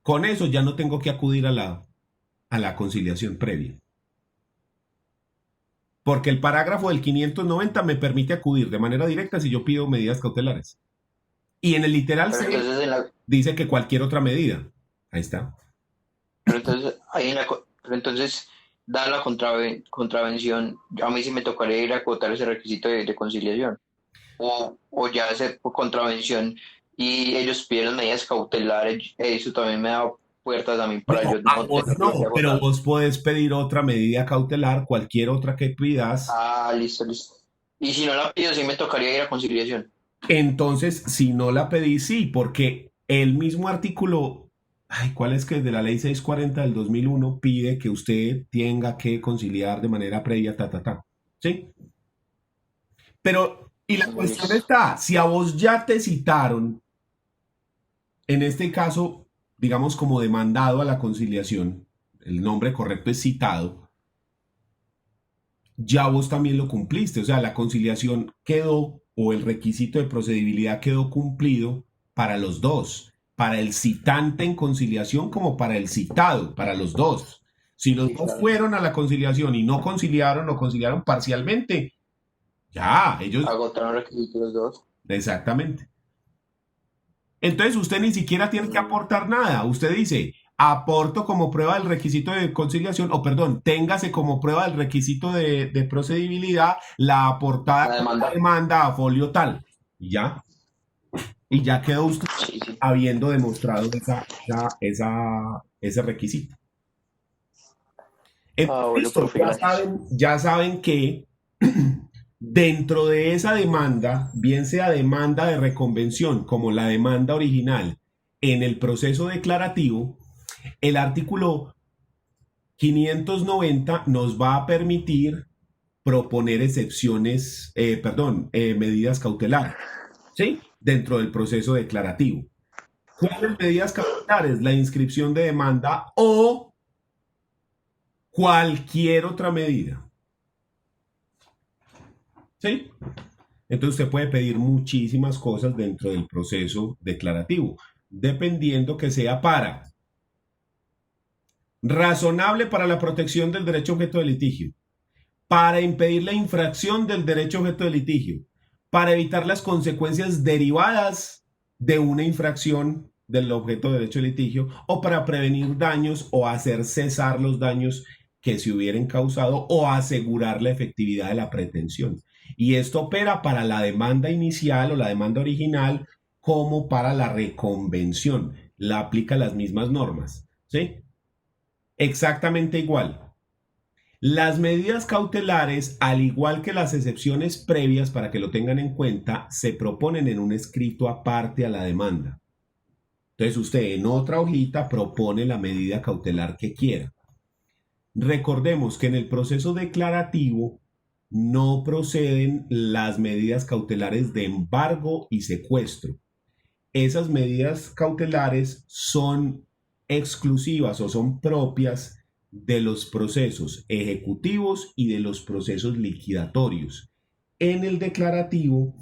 S1: Con eso ya no tengo que acudir a la conciliación previa. Porque el parágrafo del 590 me permite acudir de manera directa si yo pido medidas cautelares. Y en el literal
S4: Pero
S1: C
S4: entonces,
S1: dice que cualquier otra medida. Ahí está.
S4: pero entonces, dada la contravención, a mí sí me tocaría ir a acotar ese requisito de conciliación. O ya hacer por contravención y ellos piden medidas cautelares, eso también me da puertas a mí para yo no
S1: Vos
S4: tener
S1: no,
S4: que
S1: pero
S4: agotar.
S1: vos podés pedir otra medida cautelar, cualquier otra que pidas.
S4: Ah, listo, listo. Y si no la pido, sí me tocaría ir a conciliación.
S1: Entonces, si no la pedís, sí, porque el mismo artículo, ¿cuál es que es de la ley 640 del 2001 pide que usted tenga que conciliar de manera previa, ¿sí? Pero, y la cuestión está, si a vos ya te citaron, en este caso, digamos como demandado a la conciliación, el nombre correcto es citado, ya vos también lo cumpliste, o sea, la conciliación quedó o el requisito de procedibilidad quedó cumplido para los dos, para el citante en conciliación como para el citado, para los dos. Si los dos fueron a la conciliación y no conciliaron o conciliaron parcialmente, ya, ellos...
S4: Agotaron requisitos los dos.
S1: Exactamente. Entonces usted ni siquiera tiene que aportar nada. Usted dice, aporto como prueba del requisito de conciliación, o perdón, téngase como prueba del requisito de procedibilidad la aportada con la demanda a folio tal. Y ya. Y ya quedó usted habiendo demostrado ese requisito.
S4: Bueno,
S1: Listo, ya saben que dentro de esa demanda, bien sea demanda de reconvención como la demanda original en el proceso declarativo, el artículo 590 nos va a permitir proponer excepciones, medidas cautelares, ¿sí? Dentro del proceso declarativo. ¿Cuáles medidas cautelares? La inscripción de demanda o cualquier otra medida. ¿Sí? Entonces usted puede pedir muchísimas cosas dentro del proceso declarativo, dependiendo que sea para razonable para la protección del derecho objeto de litigio, para impedir la infracción del derecho objeto de litigio, para evitar las consecuencias derivadas de una infracción del objeto de derecho de litigio o para prevenir daños o hacer cesar los daños que se hubieran causado o asegurar la efectividad de la pretensión. Y esto opera para la demanda inicial o la demanda original como para la reconvención. La aplica las mismas normas, ¿sí? Exactamente igual. Las medidas cautelares, al igual que las excepciones previas, para que lo tengan en cuenta, se proponen en un escrito aparte a la demanda. Entonces usted en otra hojita propone la medida cautelar que quiera. Recordemos que en el proceso declarativo no proceden las medidas cautelares de embargo y secuestro. Esas medidas cautelares son exclusivas o son propias de los procesos ejecutivos y de los procesos liquidatorios. En el declarativo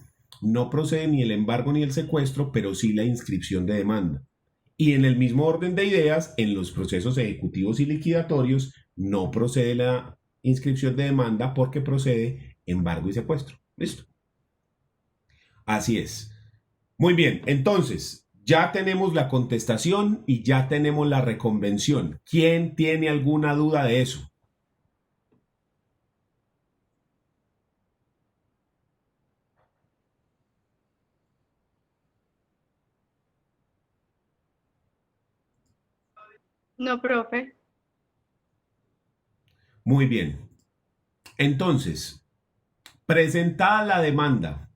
S1: no procede ni el embargo ni el secuestro, pero sí la inscripción de demanda. Y en el mismo orden de ideas, en los procesos ejecutivos y liquidatorios no procede la inscripción de demanda porque procede embargo y secuestro. ¿Listo? Así es. Muy bien, entonces ya tenemos la contestación y ya tenemos la reconvención. ¿Quién tiene alguna duda de eso?
S5: No, profe.
S1: Muy bien. Entonces, presentada la demanda,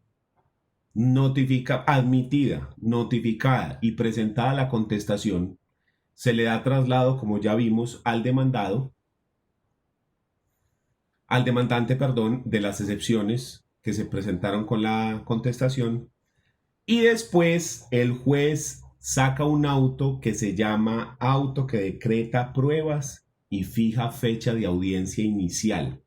S1: admitida, notificada y presentada la contestación, se le da traslado, como ya vimos, al demandante, de las excepciones que se presentaron con la contestación, y después el juez saca un auto que se llama auto que decreta pruebas y fija fecha de audiencia inicial.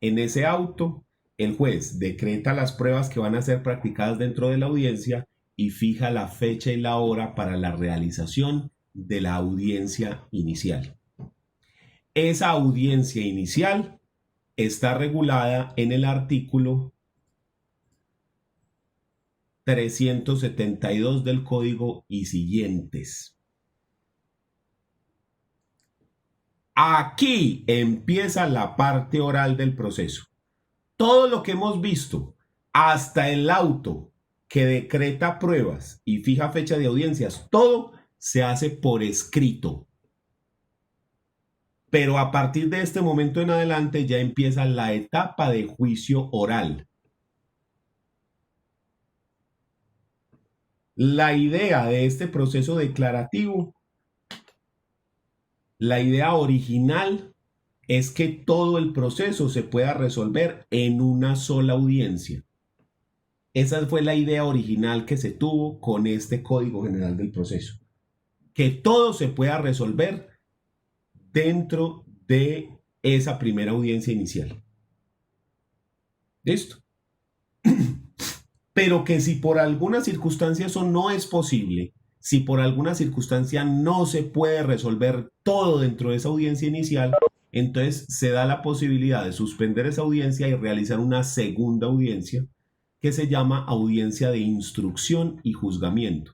S1: En ese auto, el juez decreta las pruebas que van a ser practicadas dentro de la audiencia y fija la fecha y la hora para la realización de la audiencia inicial. Esa audiencia inicial está regulada en el artículo 372 del Código y siguientes. Aquí empieza la parte oral del proceso. Todo lo que hemos visto, hasta el auto que decreta pruebas y fija fecha de audiencias, todo se hace por escrito. Pero a partir de este momento en adelante ya empieza la etapa de juicio oral. La idea de este proceso declarativo, la idea original es que todo el proceso se pueda resolver en una sola audiencia. Esa fue la idea original que se tuvo con este Código General del Proceso. Que todo se pueda resolver dentro de esa primera audiencia inicial. ¿Listo? Pero que si por alguna circunstancia eso no es posible, si por alguna circunstancia no se puede resolver todo dentro de esa audiencia inicial, entonces se da la posibilidad de suspender esa audiencia y realizar una segunda audiencia que se llama audiencia de instrucción y juzgamiento.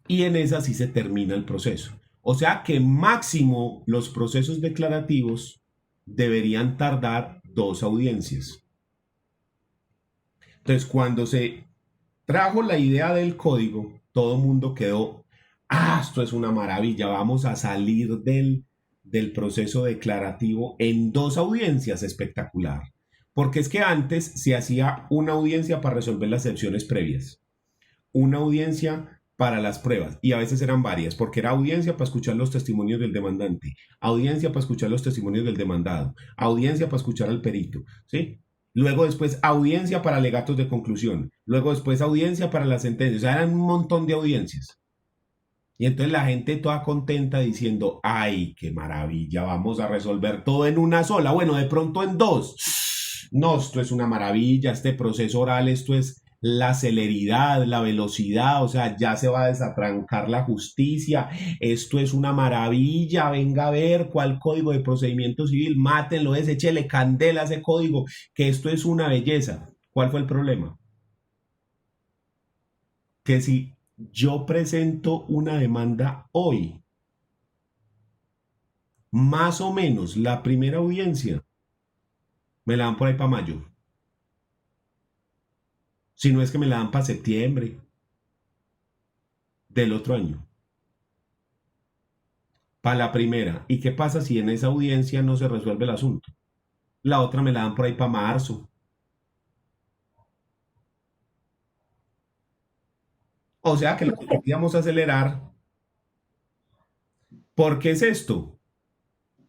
S1: Y en esa sí se termina el proceso. O sea que máximo los procesos declarativos deberían tardar 2 audiencias. Entonces, cuando se trajo la idea del código, todo el mundo quedó, esto es una maravilla, vamos a salir del proceso declarativo en 2 audiencias, espectacular. Porque es que antes se hacía una audiencia para resolver las excepciones previas, una audiencia para las pruebas, y a veces eran varias, porque era audiencia para escuchar los testimonios del demandante, audiencia para escuchar los testimonios del demandado, audiencia para escuchar al perito, ¿sí? Luego después audiencia para alegatos de conclusión, luego después audiencia para la sentencia, o sea, eran un montón de audiencias. Y entonces la gente toda contenta diciendo, ¡ay, qué maravilla! Vamos a resolver todo en una sola, bueno, de pronto en 2. No, esto es una maravilla, este proceso oral, esto es la celeridad, la velocidad, o sea, ya se va a desatrancar la justicia, esto es una maravilla, venga a ver cuál código de procedimiento civil, mátenlo ese, échele candela a ese código, que esto es una belleza. ¿Cuál fue el problema? Que si yo presento una demanda hoy, más o menos la primera audiencia me la dan por ahí para mayo. Si no es que me la dan para septiembre del otro año. Para la primera. ¿Y qué pasa si en esa audiencia no se resuelve el asunto? La otra me la dan por ahí para marzo. O sea que lo que queríamos acelerar. ¿Por qué es esto?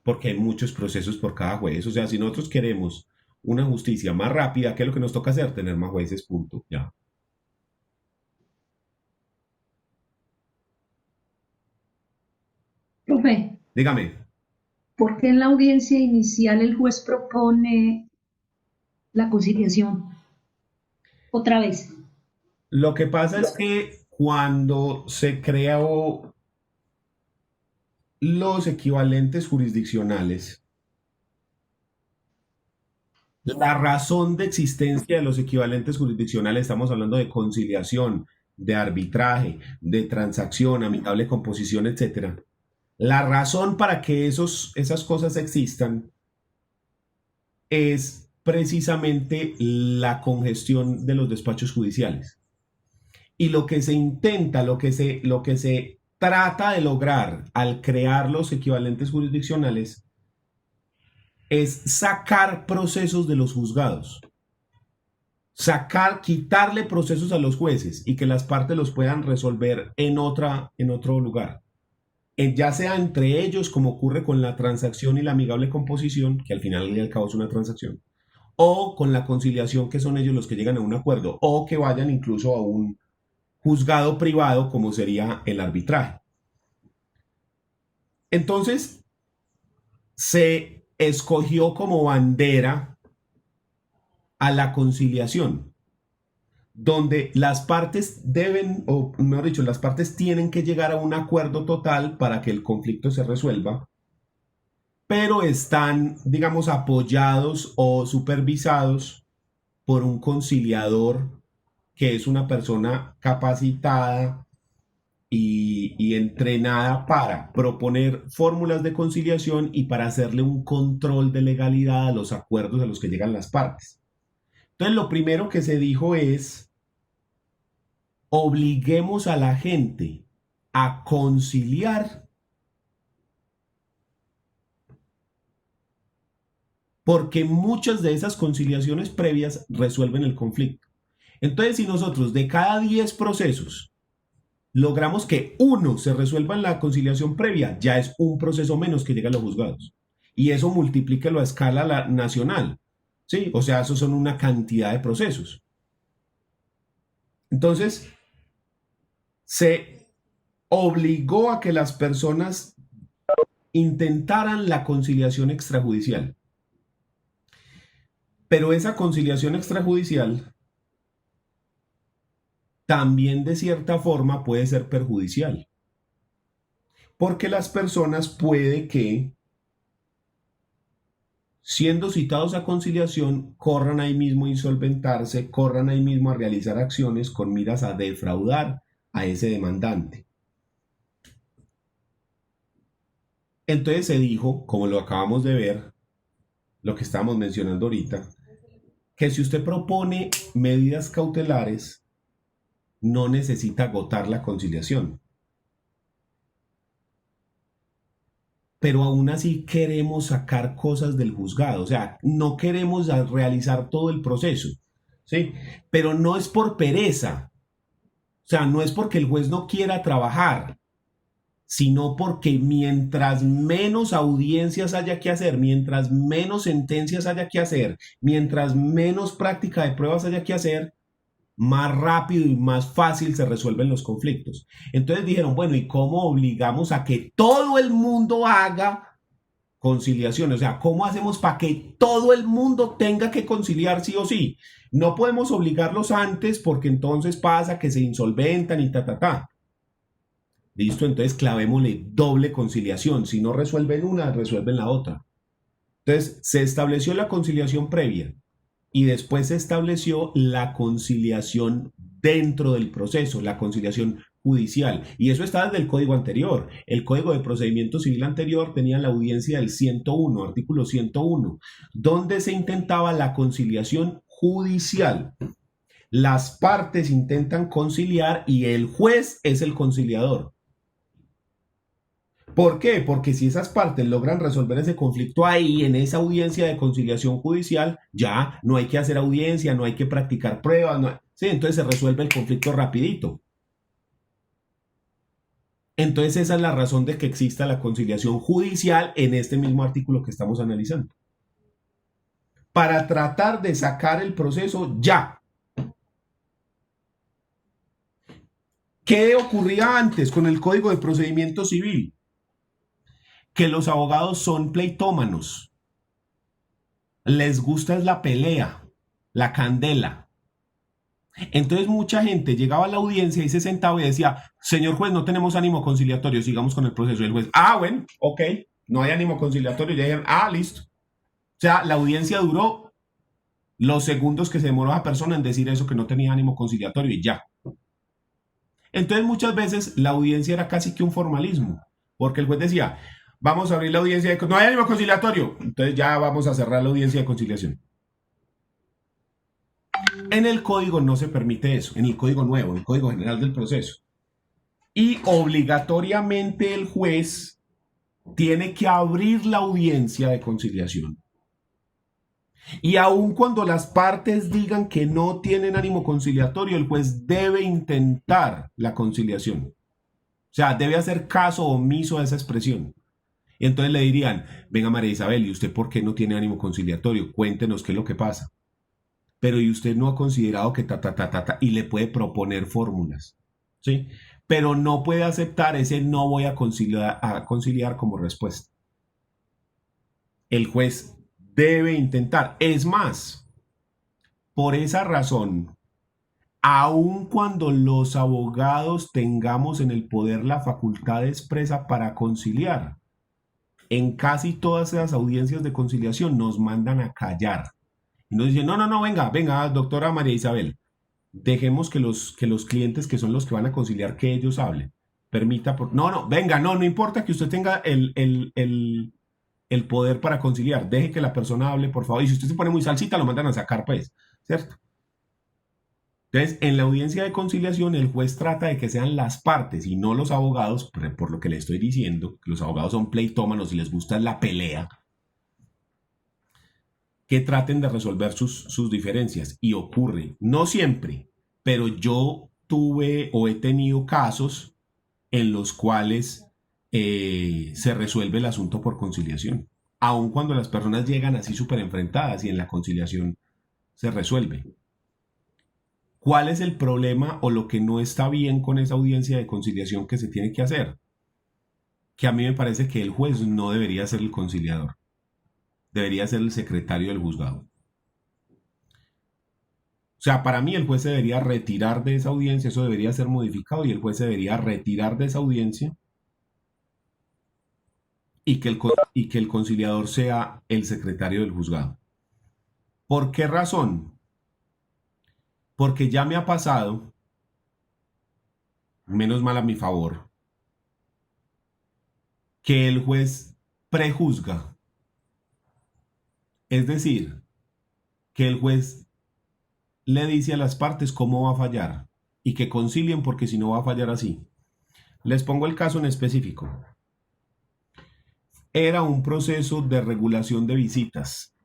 S1: Porque hay muchos procesos por cada juez. O sea, si nosotros queremos una justicia más rápida, ¿qué es lo que nos toca hacer? Tener más jueces, punto. Ya.
S5: Profe,
S1: Dígame.
S5: ¿por qué en la audiencia inicial el juez propone la conciliación? Otra vez.
S1: Lo que pasa es que cuando se creó los equivalentes jurisdiccionales, la razón de existencia de los equivalentes jurisdiccionales, estamos hablando de conciliación, de arbitraje, de transacción, amigable composición, etcétera. La razón para que esas cosas existan es precisamente la congestión de los despachos judiciales. Y lo que se intenta, lo que se trata de lograr al crear los equivalentes jurisdiccionales es sacar procesos de los juzgados, quitarle procesos a los jueces y que las partes los puedan resolver en otro lugar. Ya sea entre ellos, como ocurre con la transacción y la amigable composición, que al final y al cabo es una transacción, o con la conciliación, que son ellos los que llegan a un acuerdo, o que vayan incluso a un juzgado privado, como sería el arbitraje. Entonces, se escogió como bandera a la conciliación, donde las partes deben, o mejor dicho, las partes tienen que llegar a un acuerdo total para que el conflicto se resuelva, pero están, digamos, apoyados o supervisados por un conciliador que es una persona capacitada y entrenada para proponer fórmulas de conciliación y para hacerle un control de legalidad a los acuerdos a los que llegan las partes. Entonces, lo primero que se dijo es: obliguemos a la gente a conciliar, porque muchas de esas conciliaciones previas resuelven el conflicto. Entonces, si nosotros de cada 10 procesos logramos que uno se resuelva en la conciliación previa, ya es un proceso menos que llega a los juzgados. Y eso multiplíquelo a escala nacional. ¿Sí? O sea, eso son una cantidad de procesos. Entonces, se obligó a que las personas intentaran la conciliación extrajudicial. Pero esa conciliación extrajudicial también de cierta forma puede ser perjudicial. Porque las personas puede que, siendo citados a conciliación, corran ahí mismo a insolventarse, corran ahí mismo a realizar acciones con miras a defraudar a ese demandante. Entonces se dijo, como lo acabamos de ver, lo que estábamos mencionando ahorita, que si usted propone medidas cautelares, no necesita agotar la conciliación. Pero aún así queremos sacar cosas del juzgado, o sea, no queremos realizar todo el proceso, ¿sí? Pero no es por pereza, o sea, no es porque el juez no quiera trabajar, sino porque mientras menos audiencias haya que hacer, mientras menos sentencias haya que hacer, mientras menos práctica de pruebas haya que hacer, más rápido y más fácil se resuelven los conflictos. Entonces dijeron, bueno, ¿y cómo obligamos a que todo el mundo haga conciliación? O sea, ¿cómo hacemos para que todo el mundo tenga que conciliar sí o sí? No podemos obligarlos antes porque entonces pasa que se insolventan y ta. Listo, entonces clavémosle doble conciliación. Si no resuelven una, resuelven la otra. Entonces se estableció la conciliación previa. Y después se estableció la conciliación dentro del proceso, la conciliación judicial. Y eso está desde el código anterior. El Código de Procedimiento Civil anterior tenía la audiencia del 101, artículo 101, donde se intentaba la conciliación judicial. Las partes intentan conciliar y el juez es el conciliador. ¿Por qué? Porque si esas partes logran resolver ese conflicto ahí, en esa audiencia de conciliación judicial, ya no hay que hacer audiencia, no hay que practicar pruebas, ¿sí? Entonces se resuelve el conflicto rapidito. Entonces esa es la razón de que exista la conciliación judicial en este mismo artículo que estamos analizando. Para tratar de sacar el proceso ya. ¿Qué ocurría antes con el Código de Procedimiento Civil? Que los abogados son pleitómanos. Les gusta es la pelea, la candela. Entonces mucha gente llegaba a la audiencia y se sentaba y decía, señor juez, no tenemos ánimo conciliatorio, sigamos con el proceso. Y el juez, bueno, ok, no hay ánimo conciliatorio. Y ya dijeron, listo. O sea, la audiencia duró los segundos que se demoró a la persona en decir eso, que no tenía ánimo conciliatorio y ya. Entonces muchas veces la audiencia era casi que un formalismo, porque el juez decía, vamos a abrir la audiencia no hay ánimo conciliatorio, entonces ya vamos a cerrar la audiencia de conciliación. En el código no se permite eso, en el código nuevo, en el Código General del Proceso. Y obligatoriamente el juez tiene que abrir la audiencia de conciliación. Y aun cuando las partes digan que no tienen ánimo conciliatorio, el juez debe intentar la conciliación. O sea, debe hacer caso omiso a esa expresión. Y entonces le dirían, venga María Isabel, ¿y usted por qué no tiene ánimo conciliatorio? Cuéntenos qué es lo que pasa. Pero ¿y usted no ha considerado que y le puede proponer fórmulas? ¿Sí? Pero no puede aceptar ese no voy a conciliar como respuesta. El juez debe intentar. Es más, por esa razón, aun cuando los abogados tengamos en el poder la facultad expresa para conciliar, en casi todas esas audiencias de conciliación nos mandan a callar. Y nos dicen, no, venga, doctora María Isabel, dejemos que los clientes que son los que van a conciliar, que ellos hablen. Permita, no importa que usted tenga el poder para conciliar, deje que la persona hable, por favor. Y si usted se pone muy salsita, lo mandan a sacar, pues, ¿cierto? Entonces, en la audiencia de conciliación, el juez trata de que sean las partes y no los abogados, por lo que le estoy diciendo, que los abogados son pleitómanos y les gusta la pelea, que traten de resolver sus diferencias. Y ocurre, no siempre, pero yo tuve o he tenido casos en los cuales se resuelve el asunto por conciliación, aun cuando las personas llegan así súper enfrentadas y en la conciliación se resuelve. ¿Cuál es el problema o lo que no está bien con esa audiencia de conciliación que se tiene que hacer? Que a mí me parece que el juez no debería ser el conciliador, debería ser el secretario del juzgado. O sea, para mí el juez se debería retirar de esa audiencia, eso debería ser modificado y el juez se debería retirar de esa audiencia y que el conciliador sea el secretario del juzgado. ¿Por qué razón? Porque ya me ha pasado, menos mal a mi favor, que el juez prejuzga. Es decir, que el juez le dice a las partes cómo va a fallar y que concilien porque si no va a fallar así. Les pongo el caso en específico. Era un proceso de regulación de visitas.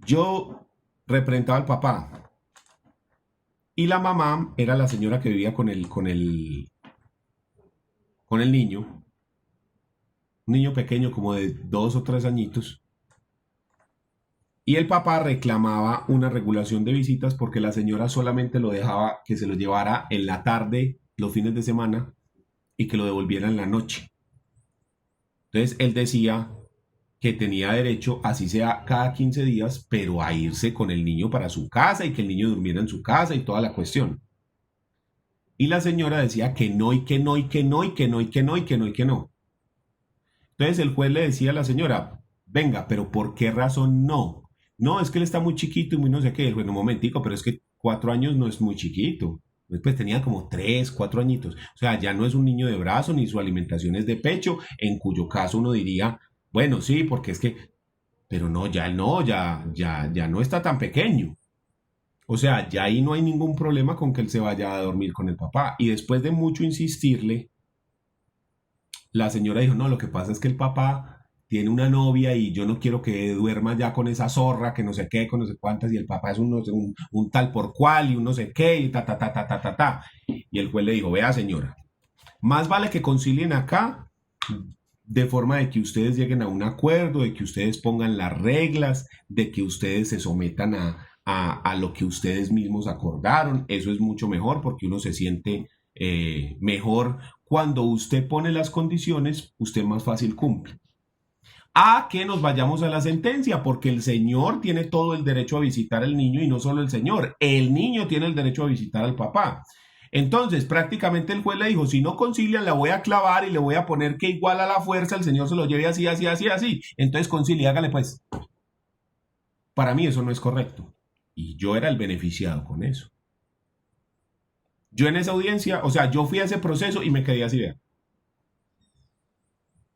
S1: Yo representaba al papá y la mamá era la señora que vivía con el niño, un niño pequeño como de 2 o 3 añitos, y el papá reclamaba una regulación de visitas porque la señora solamente lo dejaba que se lo llevara en la tarde, los fines de semana, y que lo devolviera en la noche. Entonces él decía que tenía derecho, así sea cada 15 días, pero a irse con el niño para su casa y que el niño durmiera en su casa y toda la cuestión. Y la señora decía que no, y que no, y que no, y que no, y que no, y que no, y que no. Entonces el juez le decía a la señora, venga, pero ¿por qué razón no? No, es que él está muy chiquito y muy no sé qué. El juez, un momentico, pero es que 4 años no es muy chiquito. Pues tenía como 3, 4 añitos. O sea, ya no es un niño de brazo ni su alimentación es de pecho, en cuyo caso uno diría, bueno, sí, porque es que, pero no, ya no está tan pequeño. O sea, ya ahí no hay ningún problema con que él se vaya a dormir con el papá. Y después de mucho insistirle, la señora dijo, no, lo que pasa es que el papá tiene una novia y yo no quiero que duerma ya con esa zorra, que no sé qué, con no sé cuántas, y el papá es un tal por cual y un no sé qué, y ta, ta, ta, ta, ta, ta, ta. Y el juez le dijo, vea señora, más vale que concilien acá de forma de que ustedes lleguen a un acuerdo, de que ustedes pongan las reglas, de que ustedes se sometan a lo que ustedes mismos acordaron. Eso es mucho mejor porque uno se siente mejor cuando usted pone las condiciones, usted más fácil cumple. A que nos vayamos a la sentencia, porque el señor tiene todo el derecho a visitar al niño y no solo el niño tiene el derecho a visitar al papá. Entonces, prácticamente el juez le dijo, si no concilian, la voy a clavar y le voy a poner que igual a la fuerza el señor se lo lleve así, así, así, así. Entonces, concilia, hágale pues. Para mí eso no es correcto. Y yo era el beneficiado con eso. Yo en esa audiencia, o sea, yo fui a ese proceso y me quedé así, vean.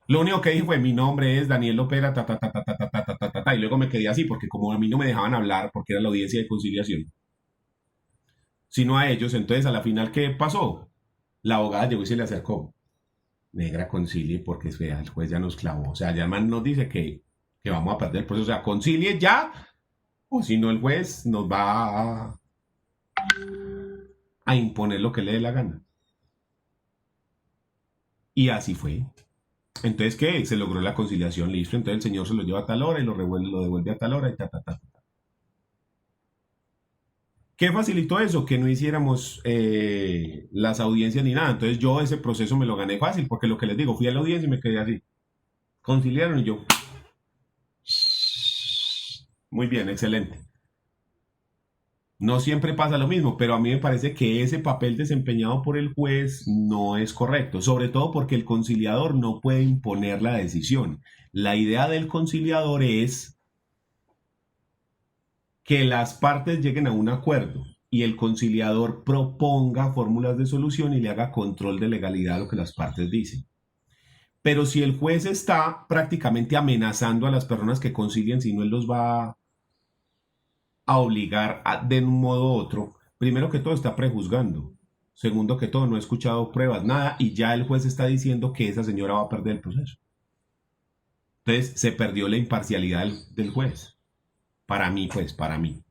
S1: Lo único que dije fue, mi nombre es Daniel Lopera, ta, ta, ta, ta, ta, ta, ta, ta, ta, ta, ta, y luego me quedé así, porque como a mí no me dejaban hablar, porque era la audiencia de conciliación, sino a ellos, entonces a la final, ¿qué pasó? La abogada llegó y se le acercó, negra, concilie, porque el juez ya nos clavó, o sea, ya el man nos dice que vamos a perder el proceso, o sea, concilie ya, o si no el juez nos va a imponer lo que le dé la gana. Y así fue. Entonces, ¿qué? Se logró la conciliación, listo. Entonces el señor se lo lleva a tal hora y lo devuelve a tal hora y ta, ta, ta. ¿Qué facilitó eso? Que no hiciéramos las audiencias ni nada. Entonces yo ese proceso me lo gané fácil, porque lo que les digo, fui a la audiencia y me quedé así. Conciliaron y yo. Muy bien, excelente. No siempre pasa lo mismo, pero a mí me parece que ese papel desempeñado por el juez no es correcto, sobre todo porque el conciliador no puede imponer la decisión. La idea del conciliador es que las partes lleguen a un acuerdo y el conciliador proponga fórmulas de solución y le haga control de legalidad a lo que las partes dicen. Pero si el juez está prácticamente amenazando a las personas que concilien, si no él los va a obligar de un modo u otro, primero que todo está prejuzgando, segundo que todo no ha escuchado pruebas, nada, y ya el juez está diciendo que esa señora va a perder el proceso. Entonces se perdió la imparcialidad del juez. Para mí, pues, para mí.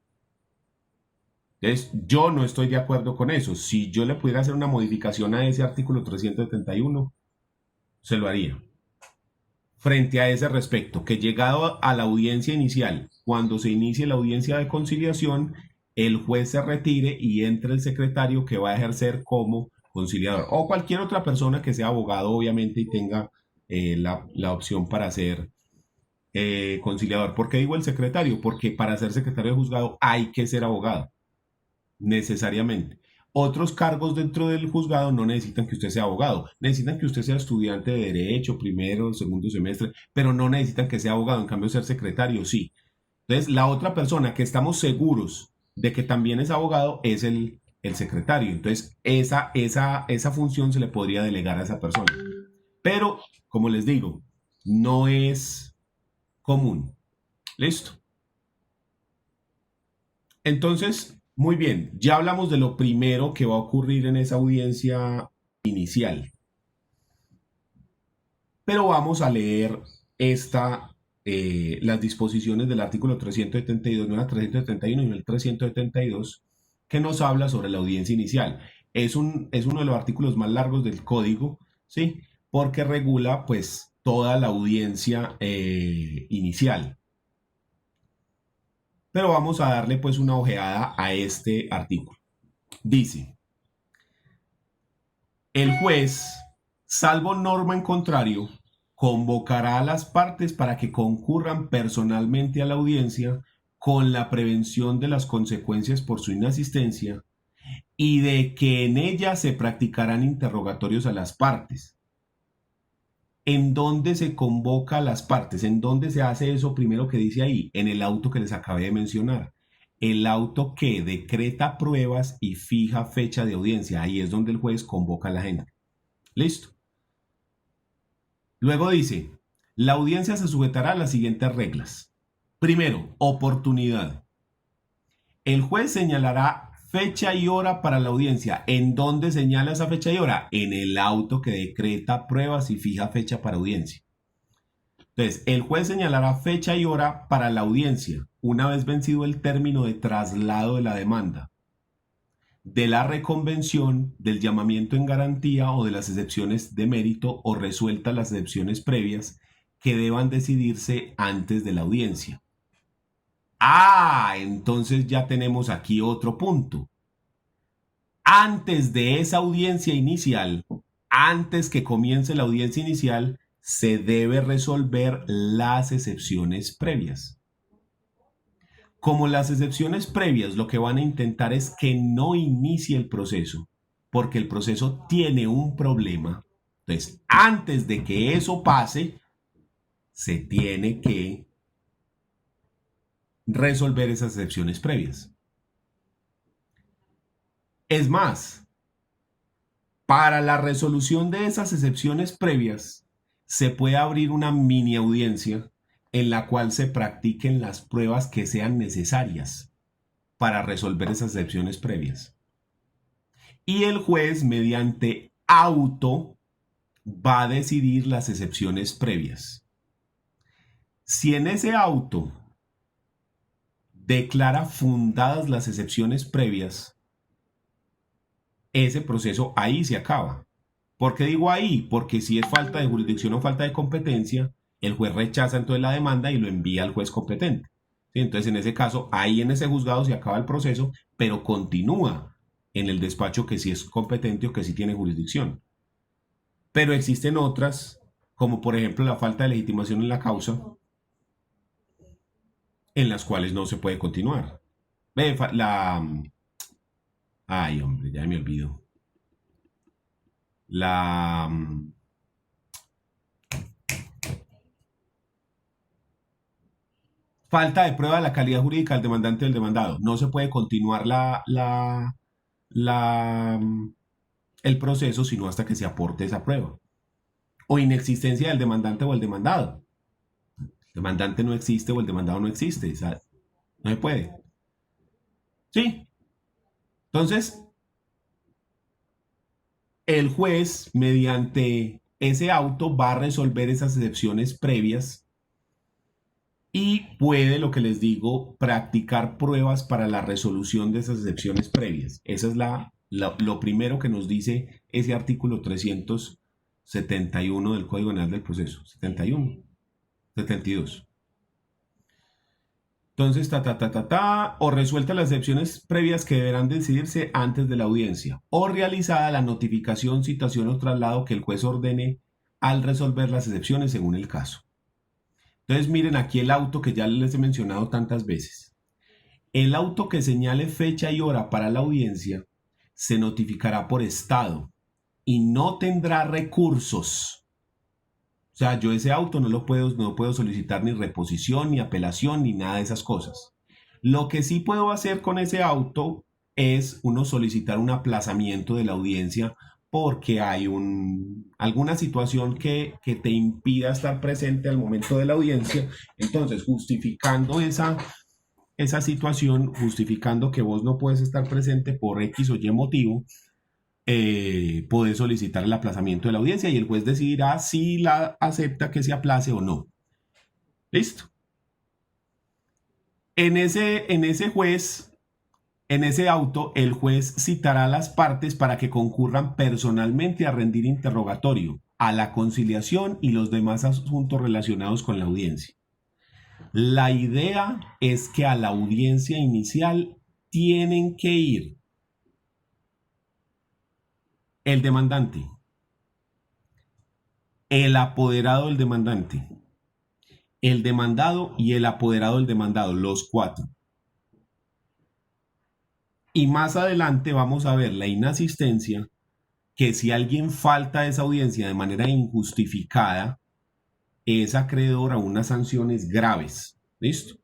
S1: Entonces yo no estoy de acuerdo con eso. Si yo le pudiera hacer una modificación a ese artículo 371, se lo haría. Frente a ese respecto, que llegado a la audiencia inicial, cuando se inicie la audiencia de conciliación, el juez se retire y entre el secretario que va a ejercer como conciliador o cualquier otra persona que sea abogado, obviamente, y tenga la opción para ser conciliador. ¿Por qué digo el secretario? Porque para ser secretario de juzgado hay que ser abogado, necesariamente. Otros cargos dentro del juzgado no necesitan que usted sea abogado, necesitan que usted sea estudiante de derecho, primero, segundo semestre, pero no necesitan que sea abogado, en cambio ser secretario sí. Entonces la otra persona que estamos seguros de que también es abogado es el secretario, entonces esa función se le podría delegar a esa persona. Pero, como les digo, no es común. ¿Listo? Entonces, muy bien, ya hablamos de lo primero que va a ocurrir en esa audiencia inicial. Pero vamos a leer las disposiciones del artículo 372, no el 371 y el 372, que nos habla sobre la audiencia inicial. Es uno de los artículos más largos del código, ¿sí? Porque regula, pues, toda la audiencia inicial. Pero vamos a darle pues una ojeada a este artículo. Dice, el juez, salvo norma en contrario, convocará a las partes para que concurran personalmente a la audiencia con la prevención de las consecuencias por su inasistencia y de que en ella se practicarán interrogatorios a las partes. ¿En dónde se convoca a las partes? ¿En dónde se hace eso primero que dice ahí? En el auto que les acabé de mencionar. el auto que decreta pruebas y fija fecha de audiencia. Ahí es donde el juez convoca a la gente. Listo. Luego dice, la audiencia se sujetará a las siguientes reglas. Primero, oportunidad. El juez señalará fecha y hora para la audiencia. ¿En dónde señala esa fecha y hora? En el auto que decreta pruebas y fija fecha para audiencia. Entonces, el juez señalará fecha y hora para la audiencia una vez vencido el término de traslado de la demanda, de la reconvención, del llamamiento en garantía o de las excepciones de mérito o resueltas las excepciones previas que deban decidirse antes de la audiencia. Entonces ya tenemos aquí otro punto. Antes de esa audiencia inicial, antes que comience la audiencia inicial, se debe resolver las excepciones previas. Como las excepciones previas lo que van a intentar es que no inicie el proceso, porque el proceso tiene un problema. Entonces, antes de que eso pase, se tiene que resolver esas excepciones previas. Es más, para la resolución de esas excepciones previas, se puede abrir una mini audiencia en la cual se practiquen las pruebas que sean necesarias para resolver esas excepciones previas. Y el juez, mediante auto, va a decidir las excepciones previas. Si en ese auto declara fundadas las excepciones previas, ese proceso ahí se acaba. ¿Por qué digo ahí? Porque si es falta de jurisdicción o falta de competencia, el juez rechaza entonces la demanda y lo envía al juez competente. ¿Sí? Entonces, en ese caso, ahí en ese juzgado se acaba el proceso, pero continúa en el despacho que sí es competente o que sí tiene jurisdicción. Pero existen otras, como por ejemplo la falta de legitimación en la causa, en las cuales no se puede continuar. Ay, hombre, ya me olvido. Falta de prueba de la calidad jurídica del demandante o del demandado. No se puede continuar el proceso sino hasta que se aporte esa prueba. O inexistencia del demandante o el demandado. El demandante no existe o el demandado no existe. O sea, no se puede. ¿Sí? Entonces, el juez, mediante ese auto, va a resolver esas excepciones previas y puede, lo que les digo, practicar pruebas para la resolución de esas excepciones previas. Esa es lo primero que nos dice ese artículo 371 del Código Penal del Proceso. 71, 72. Entonces, o resuelta las excepciones previas que deberán decidirse antes de la audiencia, o realizada la notificación, citación o traslado que el juez ordene al resolver las excepciones según el caso. Entonces, miren aquí el auto que ya les he mencionado tantas veces. El auto que señale fecha y hora para la audiencia se notificará por estado y no tendrá recursos. O sea, yo ese auto no puedo solicitar ni reposición, ni apelación, ni nada de esas cosas. Lo que sí puedo hacer con ese auto es solicitar un aplazamiento de la audiencia porque hay alguna situación que te impida estar presente al momento de la audiencia. Entonces, justificando esa situación, justificando que vos no puedes estar presente por X o Y motivo, podés solicitar el aplazamiento de la audiencia y el juez decidirá si la acepta que se aplace o no. ¿Listo? En ese auto, el juez citará a las partes para que concurran personalmente a rendir interrogatorio, a la conciliación y los demás asuntos relacionados con la audiencia. La idea es que a la audiencia inicial tienen que ir el demandante, el apoderado del demandante, el demandado y el apoderado del demandado, los cuatro. Y más adelante vamos a ver la inasistencia, que si alguien falta a esa audiencia de manera injustificada, es acreedor a unas sanciones graves. ¿Listo?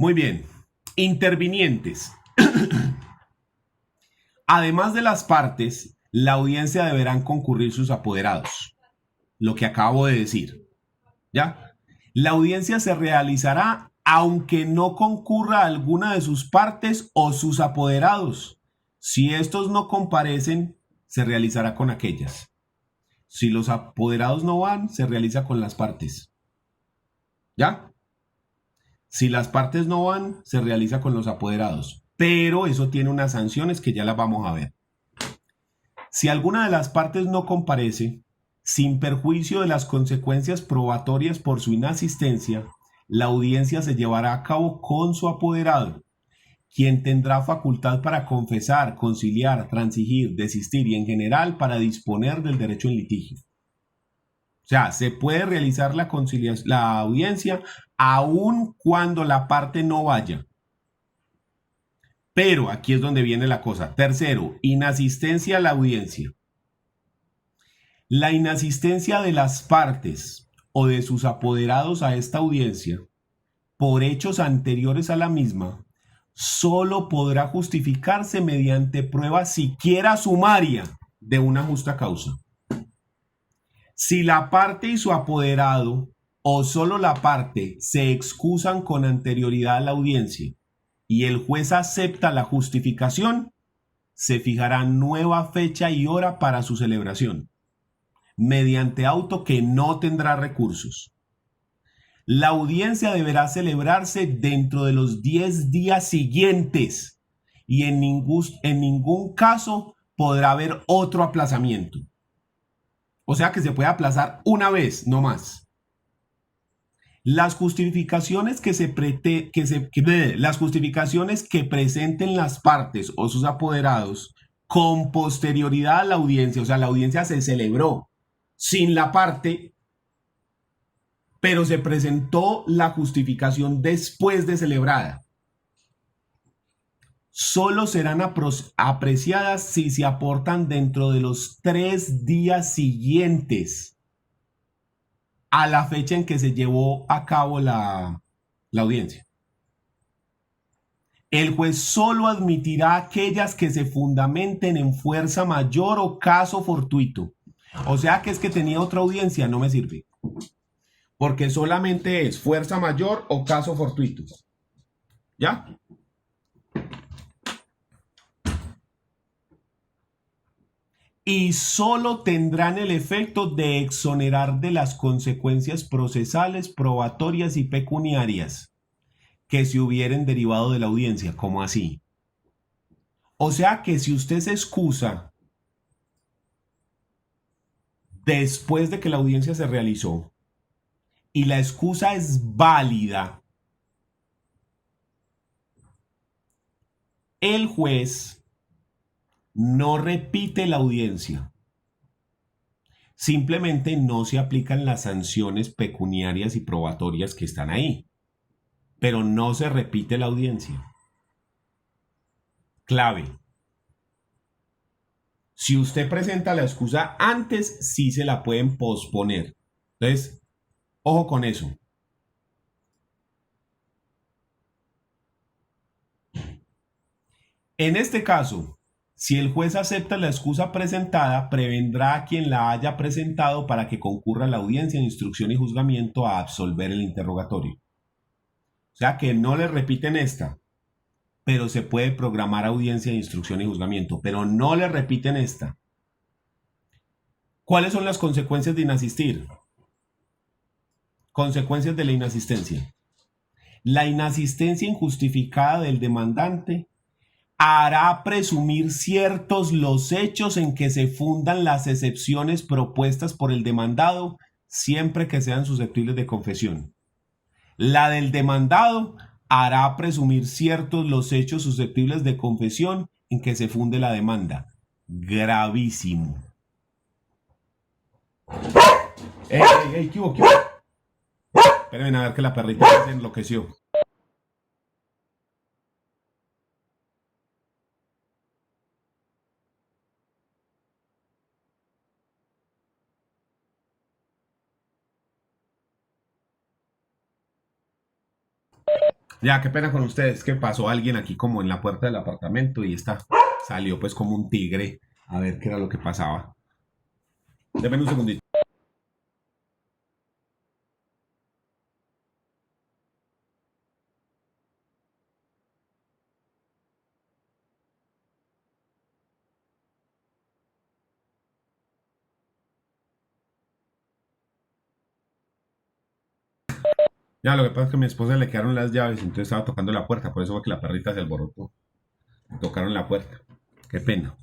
S1: Muy bien. Intervinientes. Además de las partes, la audiencia deberán concurrir sus apoderados. Lo que acabo de decir. ¿Ya? La audiencia se realizará aunque no concurra alguna de sus partes o sus apoderados. Si estos no comparecen, se realizará con aquellas. Si los apoderados no van, se realiza con las partes. ¿Ya? Si las partes no van, se realiza con los apoderados. Pero eso tiene unas sanciones que ya las vamos a ver. Si alguna de las partes no comparece, sin perjuicio de las consecuencias probatorias por su inasistencia, la audiencia se llevará a cabo con su apoderado, quien tendrá facultad para confesar, conciliar, transigir, desistir y en general para disponer del derecho en litigio. O sea, se puede realizar la audiencia aun cuando la parte no vaya. Pero aquí es donde viene la cosa. Tercero, inasistencia a la audiencia. La inasistencia de las partes o de sus apoderados a esta audiencia por hechos anteriores a la misma solo podrá justificarse mediante prueba siquiera sumaria de una justa causa. Si la parte y su apoderado o solo la parte se excusan con anterioridad a la audiencia y el juez acepta la justificación, se fijará nueva fecha y hora para su celebración, mediante auto que no tendrá recursos. La audiencia deberá celebrarse dentro de los 10 días siguientes y en ningún caso podrá haber otro aplazamiento. O sea que se puede aplazar una vez, no más. Las justificaciones las justificaciones que presenten las partes o sus apoderados con posterioridad a la audiencia, o sea, la audiencia se celebró sin la parte, pero se presentó la justificación después de celebrada, solo serán apreciadas si se aportan dentro de los 3 días siguientes a la fecha en que se llevó a cabo la audiencia. El juez solo admitirá aquellas que se fundamenten en fuerza mayor o caso fortuito. O sea que es que tenía otra audiencia, no me sirve. Porque solamente es fuerza mayor o caso fortuito. ¿Ya? Y solo tendrán el efecto de exonerar de las consecuencias procesales, probatorias y pecuniarias que se hubieren derivado de la audiencia. ¿Cómo así? O sea que si usted se excusa después de que la audiencia se realizó y la excusa es válida, el juez no repite la audiencia. Simplemente no se aplican las sanciones pecuniarias y probatorias que están ahí, pero no se repite la audiencia. Clave. Si usted presenta la excusa antes, sí se la pueden posponer. Entonces, ojo con eso. En este caso, si el juez acepta la excusa presentada, prevendrá a quien la haya presentado para que concurra a la audiencia de instrucción y juzgamiento a absolver el interrogatorio. O sea que no le repiten esta, pero se puede programar audiencia de instrucción y juzgamiento, pero no le repiten esta. ¿Cuáles son las consecuencias de inasistir? Consecuencias de la inasistencia. La inasistencia injustificada del demandante hará presumir ciertos los hechos en que se fundan las excepciones propuestas por el demandado, siempre que sean susceptibles de confesión. La del demandado hará presumir ciertos los hechos susceptibles de confesión en que se funde la demanda. Gravísimo. ¡Ey, qué hubo! Esperen a ver que la perrita se enloqueció. Ya, qué pena con ustedes, que pasó alguien aquí como en la puerta del apartamento y salió pues como un tigre a ver qué era lo que pasaba. Deme un segundito. Ya, lo que pasa es que a mi esposa le quedaron las llaves y entonces estaba tocando la puerta, por eso fue que la perrita se alborotó. Tocaron la puerta. Qué pena.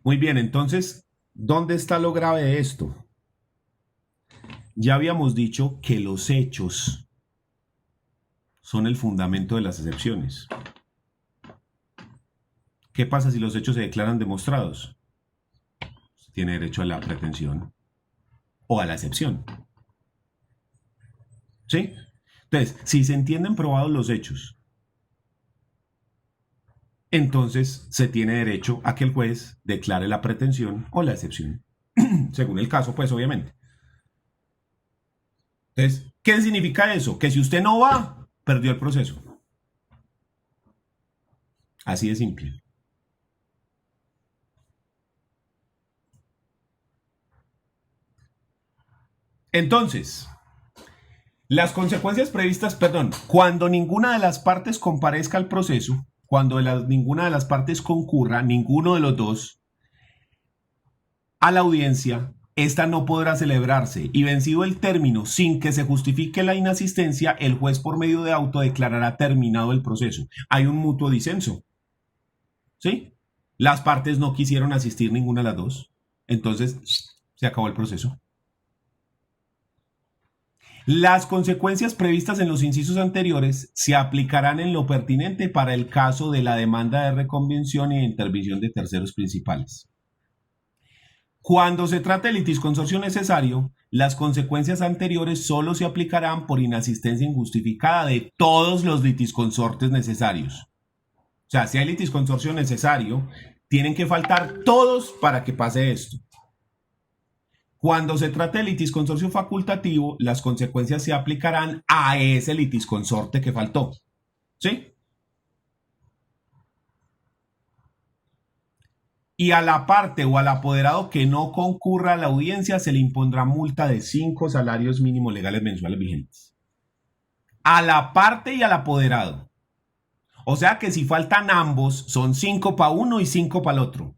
S1: Muy bien, entonces, ¿dónde está lo grave de esto? Ya habíamos dicho que los hechos son el fundamento de las excepciones. ¿Qué pasa si los hechos se declaran demostrados? Tiene derecho a la pretensión o a la excepción. ¿Sí? Entonces, si se entienden probados los hechos, entonces se tiene derecho a que el juez declare la pretensión o la excepción, según el caso, pues obviamente. Entonces, ¿qué significa eso? Que si usted no va, perdió el proceso. Así de simple. Entonces, las consecuencias previstas, perdón, cuando ninguna de las partes comparezca al proceso, cuando ninguna de las partes concurra, ninguno de los dos, a la audiencia, esta no podrá celebrarse y vencido el término sin que se justifique la inasistencia, el juez por medio de auto declarará terminado el proceso. Hay un mutuo disenso. ¿Sí? Las partes no quisieron asistir ninguna de las dos. Entonces, se acabó el proceso. Las consecuencias previstas en los incisos anteriores se aplicarán en lo pertinente para el caso de la demanda de reconvención y de intervención de terceros principales. Cuando se trata de litisconsorcio necesario, las consecuencias anteriores solo se aplicarán por inasistencia injustificada de todos los litisconsortes necesarios. O sea, si hay litisconsorcio necesario, tienen que faltar todos para que pase esto. Cuando se trate de litisconsorcio facultativo, las consecuencias se aplicarán a ese litisconsorte que faltó. ¿Sí? Y a la parte o al apoderado que no concurra a la audiencia se le impondrá multa de 5 salarios mínimos legales mensuales vigentes. A la parte y al apoderado. O sea que si faltan ambos, son 5 para uno y 5 para el otro.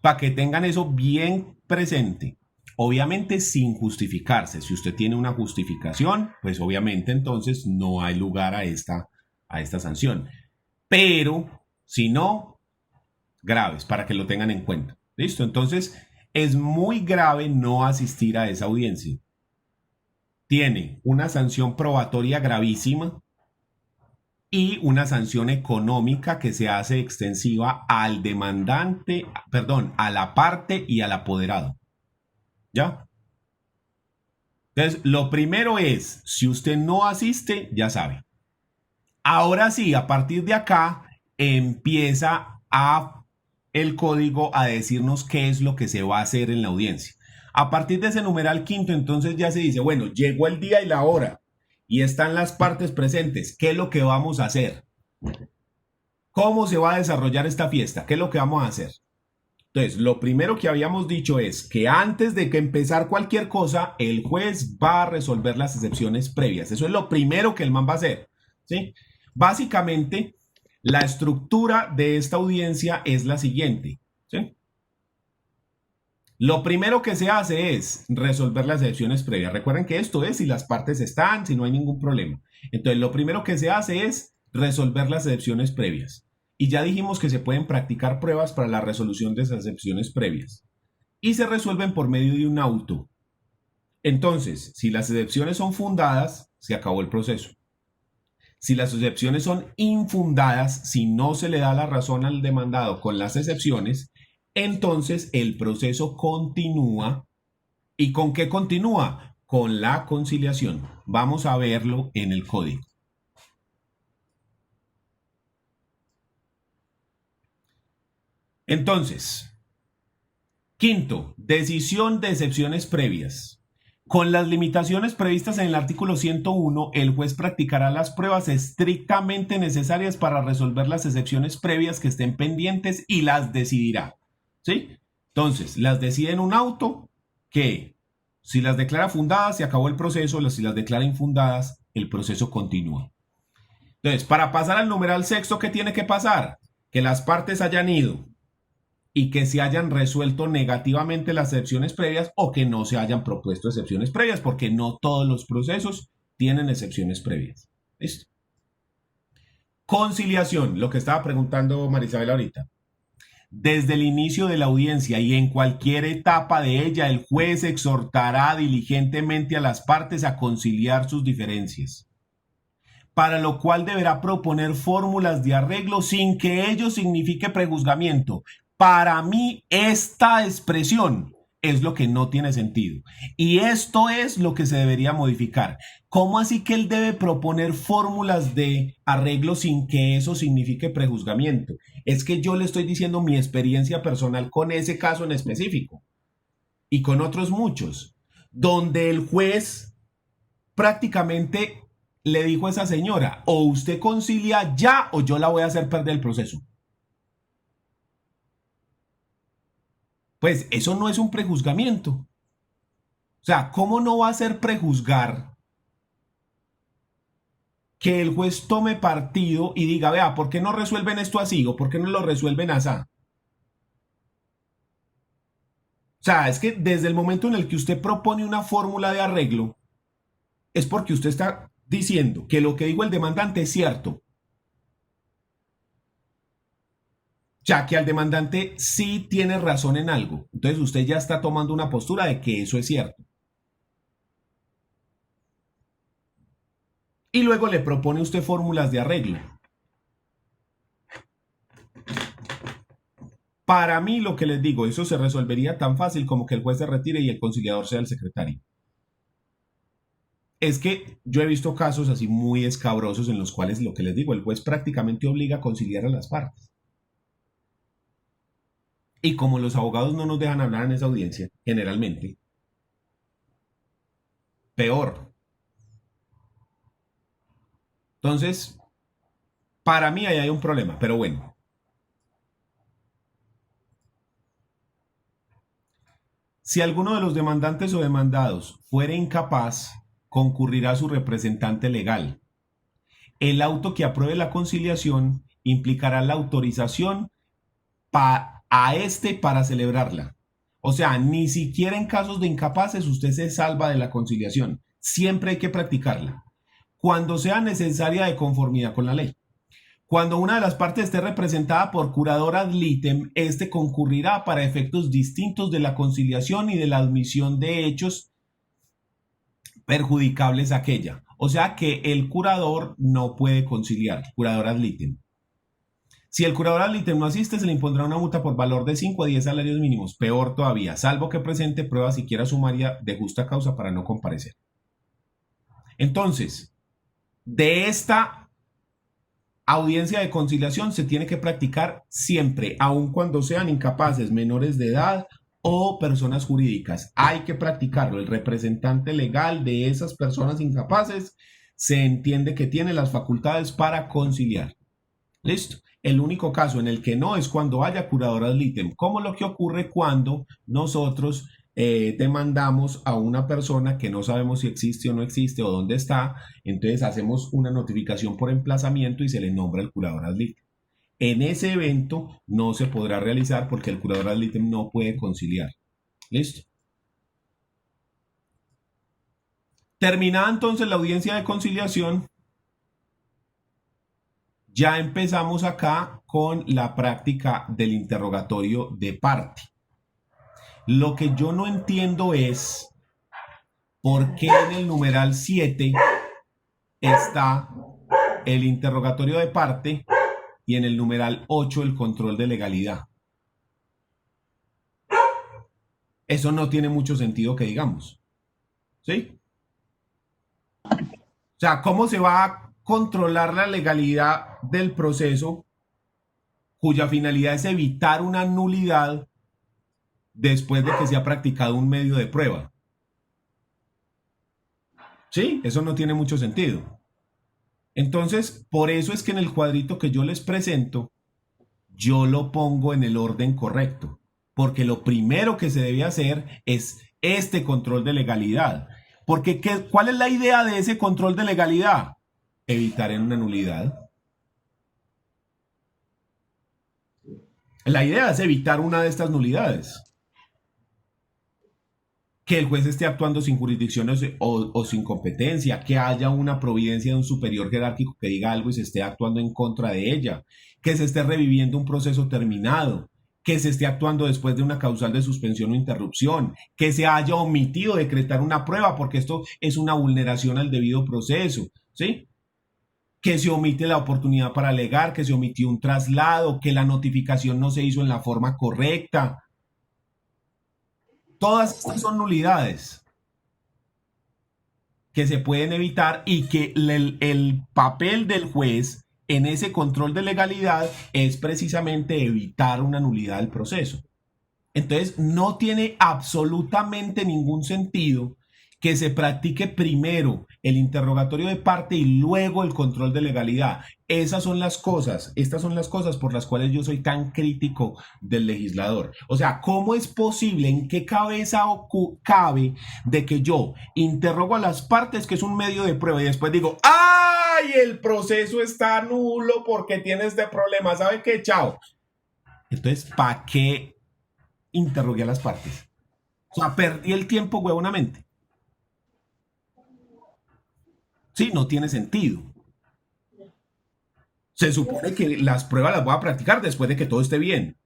S1: Para que tengan eso bien presente. Obviamente sin justificarse. Si usted tiene una justificación, pues obviamente entonces no hay lugar a esta sanción. Pero si no, graves, para que lo tengan en cuenta. ¿Listo? Entonces es muy grave no asistir a esa audiencia. Tiene una sanción probatoria gravísima y una sanción económica que se hace extensiva al demandante, perdón, a la parte y al apoderado. ¿Ya? Entonces, lo primero es, si usted no asiste, ya sabe. Ahora sí, a partir de acá, empieza el código a decirnos qué es lo que se va a hacer en la audiencia. A partir de ese numeral quinto, entonces ya se dice, bueno, llegó el día y la hora y están las partes presentes. ¿Qué es lo que vamos a hacer? ¿Cómo se va a desarrollar esta fiesta? ¿Qué es lo que vamos a hacer? Entonces, lo primero que habíamos dicho es que antes de que empezar cualquier cosa, el juez va a resolver las excepciones previas. Eso es lo primero que el man va a hacer, ¿sí? Básicamente, la estructura de esta audiencia es la siguiente, ¿sí? Lo primero que se hace es resolver las excepciones previas. Recuerden que esto es si las partes están, si no hay ningún problema. Entonces, lo primero que se hace es resolver las excepciones previas. Y ya dijimos que se pueden practicar pruebas para la resolución de esas excepciones previas. Y se resuelven por medio de un auto. Entonces, si las excepciones son fundadas, se acabó el proceso. Si las excepciones son infundadas, si no se le da la razón al demandado con las excepciones, entonces el proceso continúa. ¿Y con qué continúa? Con la conciliación. Vamos a verlo en el código. Entonces, quinto, decisión de excepciones previas. Con las limitaciones previstas en el artículo 101, el juez practicará las pruebas estrictamente necesarias para resolver las excepciones previas que estén pendientes y las decidirá. ¿Sí? Entonces, las decide en un auto que, si las declara fundadas, se acabó el proceso, si las declara infundadas, el proceso continúa. Entonces, para pasar al numeral sexto, ¿qué tiene que pasar? Que las partes hayan ido y que se hayan resuelto negativamente las excepciones previas o que no se hayan propuesto excepciones previas, porque no todos los procesos tienen excepciones previas. ¿Listo? Conciliación, lo que estaba preguntando Marisabel ahorita. Desde el inicio de la audiencia y en cualquier etapa de ella, el juez exhortará diligentemente a las partes a conciliar sus diferencias, para lo cual deberá proponer fórmulas de arreglo sin que ello signifique prejuzgamiento. Para mí, esta expresión es lo que no tiene sentido. Y esto es lo que se debería modificar. ¿Cómo así que él debe proponer fórmulas de arreglo sin que eso signifique prejuzgamiento? Es que yo le estoy diciendo mi experiencia personal con ese caso en específico y con otros muchos, donde el juez prácticamente le dijo a esa señora, o usted concilia ya o yo la voy a hacer perder el proceso. Pues eso no es un prejuzgamiento. O sea, ¿cómo no va a ser prejuzgar que el juez tome partido y diga, vea, ¿por qué no resuelven esto así o por qué no lo resuelven así? O sea, es que desde el momento en el que usted propone una fórmula de arreglo, es porque usted está diciendo que lo que dijo el demandante es cierto. O sea, que al demandante sí tiene razón en algo. Entonces usted ya está tomando una postura de que eso es cierto. Y luego le propone usted fórmulas de arreglo. Para mí, lo que les digo, eso se resolvería tan fácil como que el juez se retire y el conciliador sea el secretario. Es que yo he visto casos así muy escabrosos en los cuales, lo que les digo, el juez prácticamente obliga a conciliar a las partes. Y como los abogados no nos dejan hablar en esa audiencia, generalmente, peor. Entonces, para mí ahí hay un problema, pero bueno. Si alguno de los demandantes o demandados fuera incapaz, concurrirá su representante legal. El auto que apruebe la conciliación implicará la autorización a este para celebrarla. O sea, ni siquiera en casos de incapaces usted se salva de la conciliación. Siempre hay que practicarla. Cuando sea necesaria de conformidad con la ley. Cuando una de las partes esté representada por curador ad litem, este concurrirá para efectos distintos de la conciliación y de la admisión de hechos perjudicables a aquella. O sea que el curador no puede conciliar, curador ad litem. Si el curador ad litem no asiste, se le impondrá una multa por valor de 5 a 10 salarios mínimos. Peor todavía, salvo que presente prueba siquiera sumaria de justa causa para no comparecer. Entonces, de esta audiencia de conciliación se tiene que practicar siempre, aun cuando sean incapaces, menores de edad o personas jurídicas. Hay que practicarlo. El representante legal de esas personas incapaces se entiende que tiene las facultades para conciliar. ¿Listo? El único caso en el que no es cuando haya curador ad litem, como lo que ocurre cuando nosotros demandamos a una persona que no sabemos si existe o no existe o dónde está. Entonces hacemos una notificación por emplazamiento y se le nombra el curador ad litem. En ese evento no se podrá realizar porque el curador ad litem no puede conciliar. ¿Listo? Terminada entonces la audiencia de conciliación, ya empezamos acá con la práctica del interrogatorio de parte. Lo que yo no entiendo es por qué en el numeral 7 está el interrogatorio de parte y en el numeral 8 el control de legalidad. Eso no tiene mucho sentido que digamos. ¿Sí? O sea, ¿cómo se va a controlar la legalidad del proceso cuya finalidad es evitar una nulidad después de que se ha practicado un medio de prueba? ¿Sí? Eso no tiene mucho sentido. Entonces, por eso es que en el cuadrito que yo les presento, yo lo pongo en el orden correcto, porque lo primero que se debe hacer es este control de legalidad. Porque ¿cuál es la idea de ese control de legalidad? Evitar en una nulidad. La idea es evitar una de estas nulidades. Que el juez esté actuando sin jurisdicción o sin competencia, que haya una providencia de un superior jerárquico que diga algo y se esté actuando en contra de ella, que se esté reviviendo un proceso terminado, que se esté actuando después de una causal de suspensión o interrupción, que se haya omitido decretar una prueba porque esto es una vulneración al debido proceso, ¿sí? Que se omite la oportunidad para alegar, que se omitió un traslado, que la notificación no se hizo en la forma correcta. Todas estas son nulidades que se pueden evitar y que el papel del juez en ese control de legalidad es precisamente evitar una nulidad del proceso. Entonces, no tiene absolutamente ningún sentido que se practique primero el interrogatorio de parte y luego el control de legalidad. Estas son las cosas por las cuales yo soy tan crítico del legislador. O sea, ¿cómo es posible, en qué cabeza cabe de que yo interrogo a las partes, que es un medio de prueba, y después digo, ¡ay! El proceso está nulo porque tiene este problema. ¿Sabe qué? Chao. Entonces, ¿para qué interrogué a las partes? O sea, perdí el tiempo huevonamente. Sí, no tiene sentido. Se supone que las pruebas las voy a practicar después de que todo esté bien.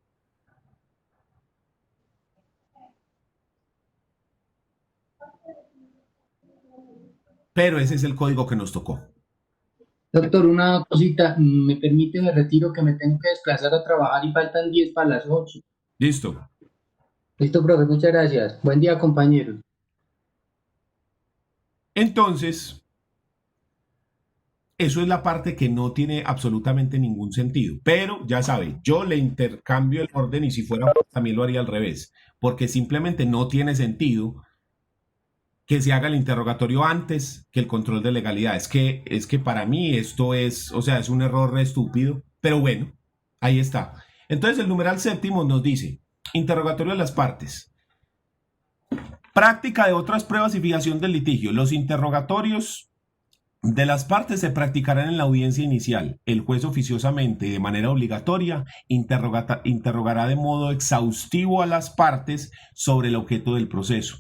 S1: Pero ese es el código que nos tocó.
S6: Doctor, una cosita, me permite, me retiro que me tengo que desplazar a trabajar y faltan 10 para las 8.
S1: Listo.
S6: Listo, profe, muchas gracias. Buen día, compañeros.
S1: Entonces, eso es la parte que no tiene absolutamente ningún sentido. Pero ya sabe, yo le intercambio el orden y si fuera también lo haría al revés. Porque simplemente no tiene sentido que se haga el interrogatorio antes que el control de legalidad. Es que para mí esto es, o sea, es un error re estúpido. Pero bueno, ahí está. Entonces el numeral séptimo nos dice, interrogatorio de las partes. Práctica de otras pruebas y fijación del litigio. Los interrogatorios de las partes se practicarán en la audiencia inicial. El juez oficiosamente y de manera obligatoria interrogará de modo exhaustivo a las partes sobre el objeto del proceso.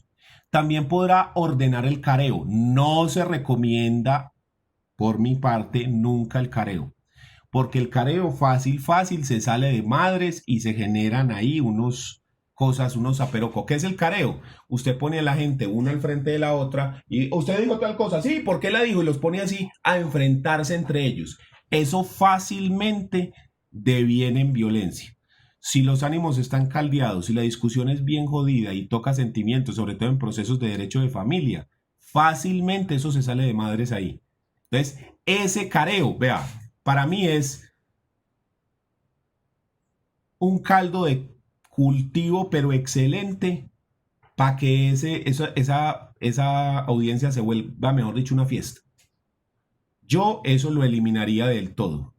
S1: También podrá ordenar el careo. No se recomienda, por mi parte, nunca el careo. Porque el careo fácil se sale de madres y se generan ahí unos zaperoco. ¿Qué es el careo? Usted pone a la gente una al frente de la otra y usted dijo tal cosa, sí, ¿por qué la dijo? Y los pone así a enfrentarse entre ellos. Eso fácilmente deviene en violencia. Si los ánimos están caldeados, si la discusión es bien jodida y toca sentimientos, sobre todo en procesos de derecho de familia, fácilmente eso se sale de madres ahí. Entonces, ese careo, vea, para mí es un caldo de cultivo, pero excelente, para que esa audiencia se vuelva, mejor dicho, una fiesta. Yo eso lo eliminaría del todo.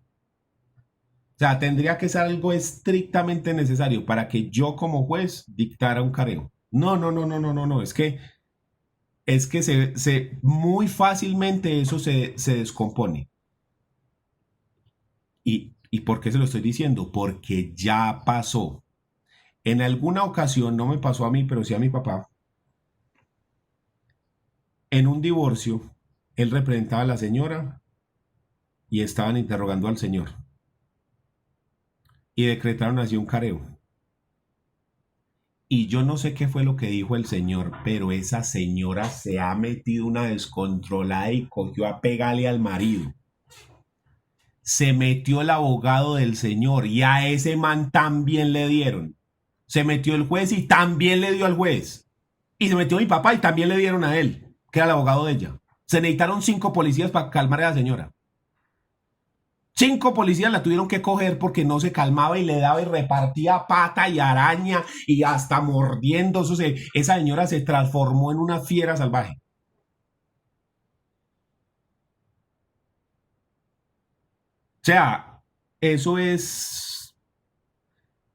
S1: O sea, tendría que ser algo estrictamente necesario para que yo como juez dictara un careo. No. Es que muy fácilmente eso se descompone. ¿Y por qué se lo estoy diciendo? Porque ya pasó. En alguna ocasión, no me pasó a mí, pero sí a mi papá, en un divorcio, él representaba a la señora y estaban interrogando al señor. Y decretaron así un careo. Y yo no sé qué fue lo que dijo el señor, pero esa señora se ha metido una descontrolada y cogió a pegarle al marido. Se metió el abogado del señor y a ese man también le dieron. Se metió el juez y también le dio al juez. Y se metió mi papá y también le dieron a él, que era el abogado de ella. Se necesitaron 5 policías para calmar a la señora. 5 policías la tuvieron que coger porque no se calmaba y le daba y repartía pata y araña y hasta mordiendo. Esa señora se transformó en una fiera salvaje. sea, eso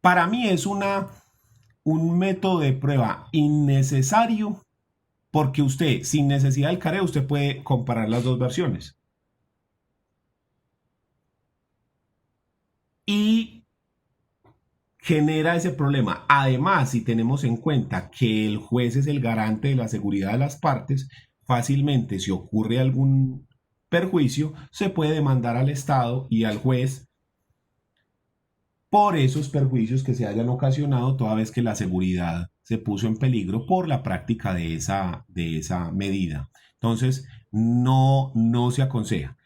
S1: para mí es un método de prueba innecesario porque usted, sin necesidad del careo, usted puede comparar las dos versiones. Y genera ese problema. Además, si tenemos en cuenta que el juez es el garante de la seguridad de las partes, fácilmente si ocurre algún perjuicio, se puede demandar al Estado y al juez por esos perjuicios que se hayan ocasionado toda vez que la seguridad se puso en peligro por la práctica de esa medida. Entonces, no se aconseja.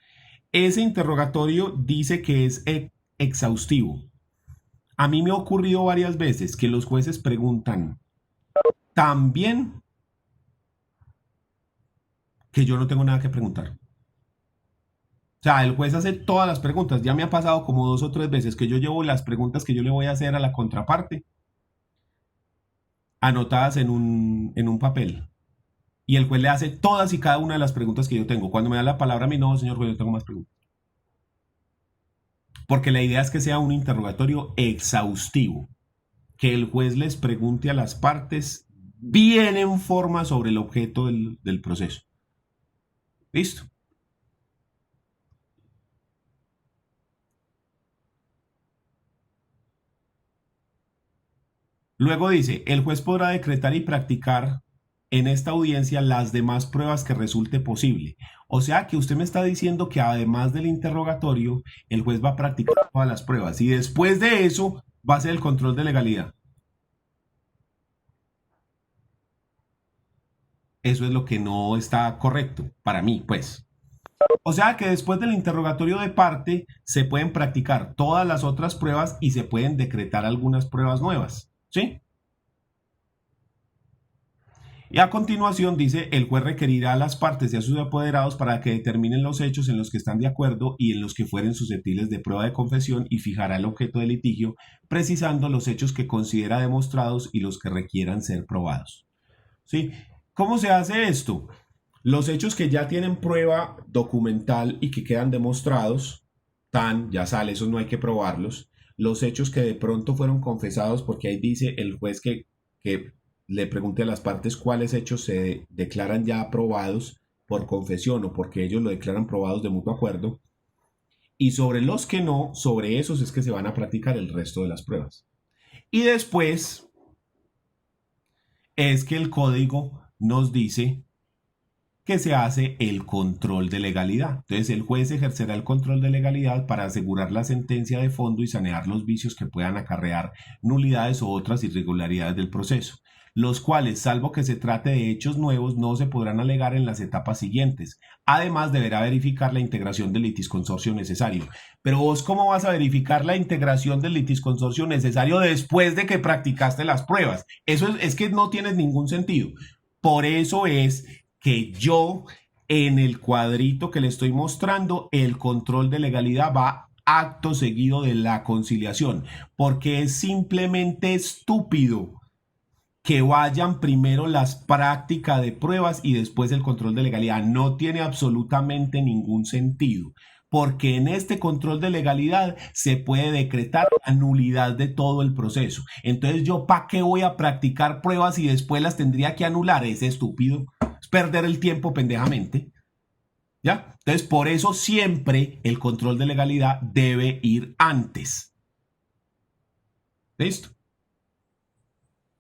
S1: Ese interrogatorio dice que es exhaustivo. A mí me ha ocurrido varias veces que los jueces preguntan tan bien que yo no tengo nada que preguntar. O sea, el juez hace todas las preguntas. Ya me ha pasado como 2 o 3 veces que yo llevo las preguntas que yo le voy a hacer a la contraparte anotadas en un papel. Y el juez le hace todas y cada una de las preguntas que yo tengo. Cuando me da la palabra a mí, no, señor juez, yo tengo más preguntas. Porque la idea es que sea un interrogatorio exhaustivo. Que el juez les pregunte a las partes bien en forma sobre el objeto del proceso. ¿Listo? Luego dice, el juez podrá decretar y practicar en esta audiencia las demás pruebas que resulte posible. O sea que usted me está diciendo que además del interrogatorio, el juez va a practicar todas las pruebas y después de eso va a hacer el control de legalidad. Eso es lo que no está correcto para mí, pues. O sea que después del interrogatorio de parte se pueden practicar todas las otras pruebas y se pueden decretar algunas pruebas nuevas, ¿sí? Y a continuación dice, el juez requerirá a las partes y a sus apoderados para que determinen los hechos en los que están de acuerdo y en los que fueren susceptibles de prueba de confesión y fijará el objeto del litigio, precisando los hechos que considera demostrados y los que requieran ser probados. ¿Sí? ¿Cómo se hace esto? Los hechos que ya tienen prueba documental y que quedan demostrados, ya sale, esos no hay que probarlos. Los hechos que de pronto fueron confesados, porque ahí dice el juez que le pregunte a las partes cuáles hechos se declaran ya aprobados por confesión o porque ellos lo declaran probados de mutuo acuerdo. Y sobre los que no, sobre esos es que se van a practicar el resto de las pruebas. Y después es que el código nos dice que se hace el control de legalidad. Entonces el juez ejercerá el control de legalidad para asegurar la sentencia de fondo y sanear los vicios que puedan acarrear nulidades o otras irregularidades del proceso, los cuales, salvo que se trate de hechos nuevos, no se podrán alegar en las etapas siguientes. Además, deberá verificar la integración del litisconsorcio necesario. Pero vos, ¿cómo vas a verificar la integración del litisconsorcio necesario después de que practicaste las pruebas? Eso es que no tiene ningún sentido. Por eso es que yo, en el cuadrito que le estoy mostrando, el control de legalidad va acto seguido de la conciliación, porque es simplemente estúpido que vayan primero las prácticas de pruebas y después el control de legalidad. No tiene absolutamente ningún sentido, porque en este control de legalidad se puede decretar la nulidad de todo el proceso. Entonces, ¿yo para qué voy a practicar pruebas y después las tendría que anular? Es estúpido, es perder el tiempo pendejamente. ¿Ya? Entonces, por eso siempre el control de legalidad debe ir antes. ¿Listo?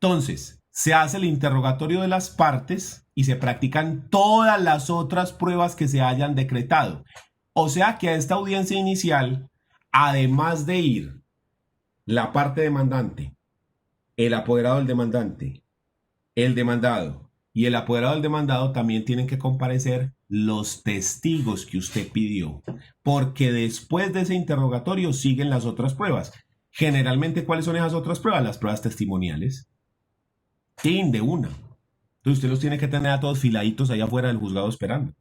S1: Entonces, se hace el interrogatorio de las partes y se practican todas las otras pruebas que se hayan decretado. O sea que a esta audiencia inicial, además de ir la parte demandante, el apoderado del demandante, el demandado y el apoderado del demandado, también tienen que comparecer los testigos que usted pidió, porque después de ese interrogatorio siguen las otras pruebas. Generalmente, ¿cuáles son esas otras pruebas? Las pruebas testimoniales. De una. Entonces usted los tiene que tener a todos filaditos allá afuera del juzgado esperando.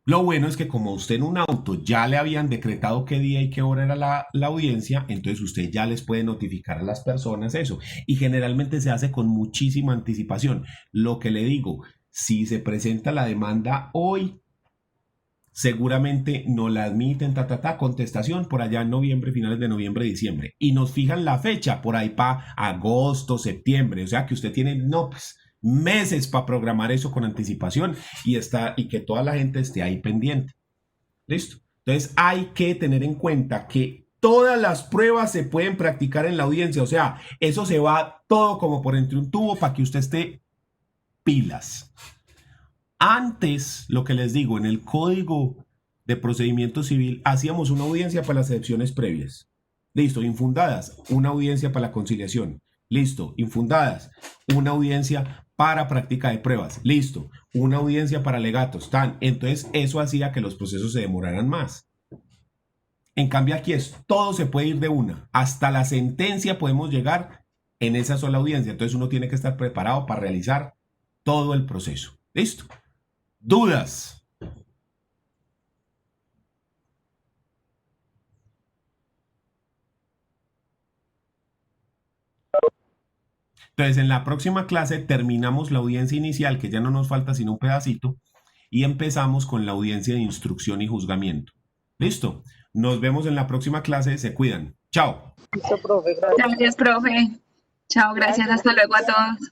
S1: Lo bueno es que como usted en un auto ya le habían decretado qué día y qué hora era la audiencia, entonces usted ya les puede notificar a las personas eso. Y generalmente se hace con muchísima anticipación. Lo que le digo, si se presenta la demanda hoy, seguramente no la admiten, contestación por allá en noviembre, finales de noviembre, diciembre. Y nos fijan la fecha por ahí para agosto, septiembre. O sea que usted tiene, no, pues, meses para programar eso con anticipación y que toda la gente esté ahí pendiente. ¿Listo? Entonces hay que tener en cuenta que todas las pruebas se pueden practicar en la audiencia. O sea, eso se va todo como por entre un tubo para que usted esté pilas. Antes, lo que les digo, en el Código de Procedimiento Civil hacíamos una audiencia para las excepciones previas. Listo, infundadas, una audiencia para la conciliación. Listo, infundadas, una audiencia para práctica de pruebas. Listo, una audiencia para alegatos. Entonces, eso hacía que los procesos se demoraran más. En cambio, aquí todo se puede ir de una. Hasta la sentencia podemos llegar en esa sola audiencia. Entonces, uno tiene que estar preparado para realizar todo el proceso. ¿Listo? ¿Dudas? Entonces, en la próxima clase terminamos la audiencia inicial, que ya no nos falta sino un pedacito, y empezamos con la audiencia de instrucción y juzgamiento. ¿Listo? Nos vemos en la próxima clase. Se cuidan. Chao.
S2: Listo, profe, gracias.
S7: Gracias, profe. Chao, gracias. Hasta luego a todos.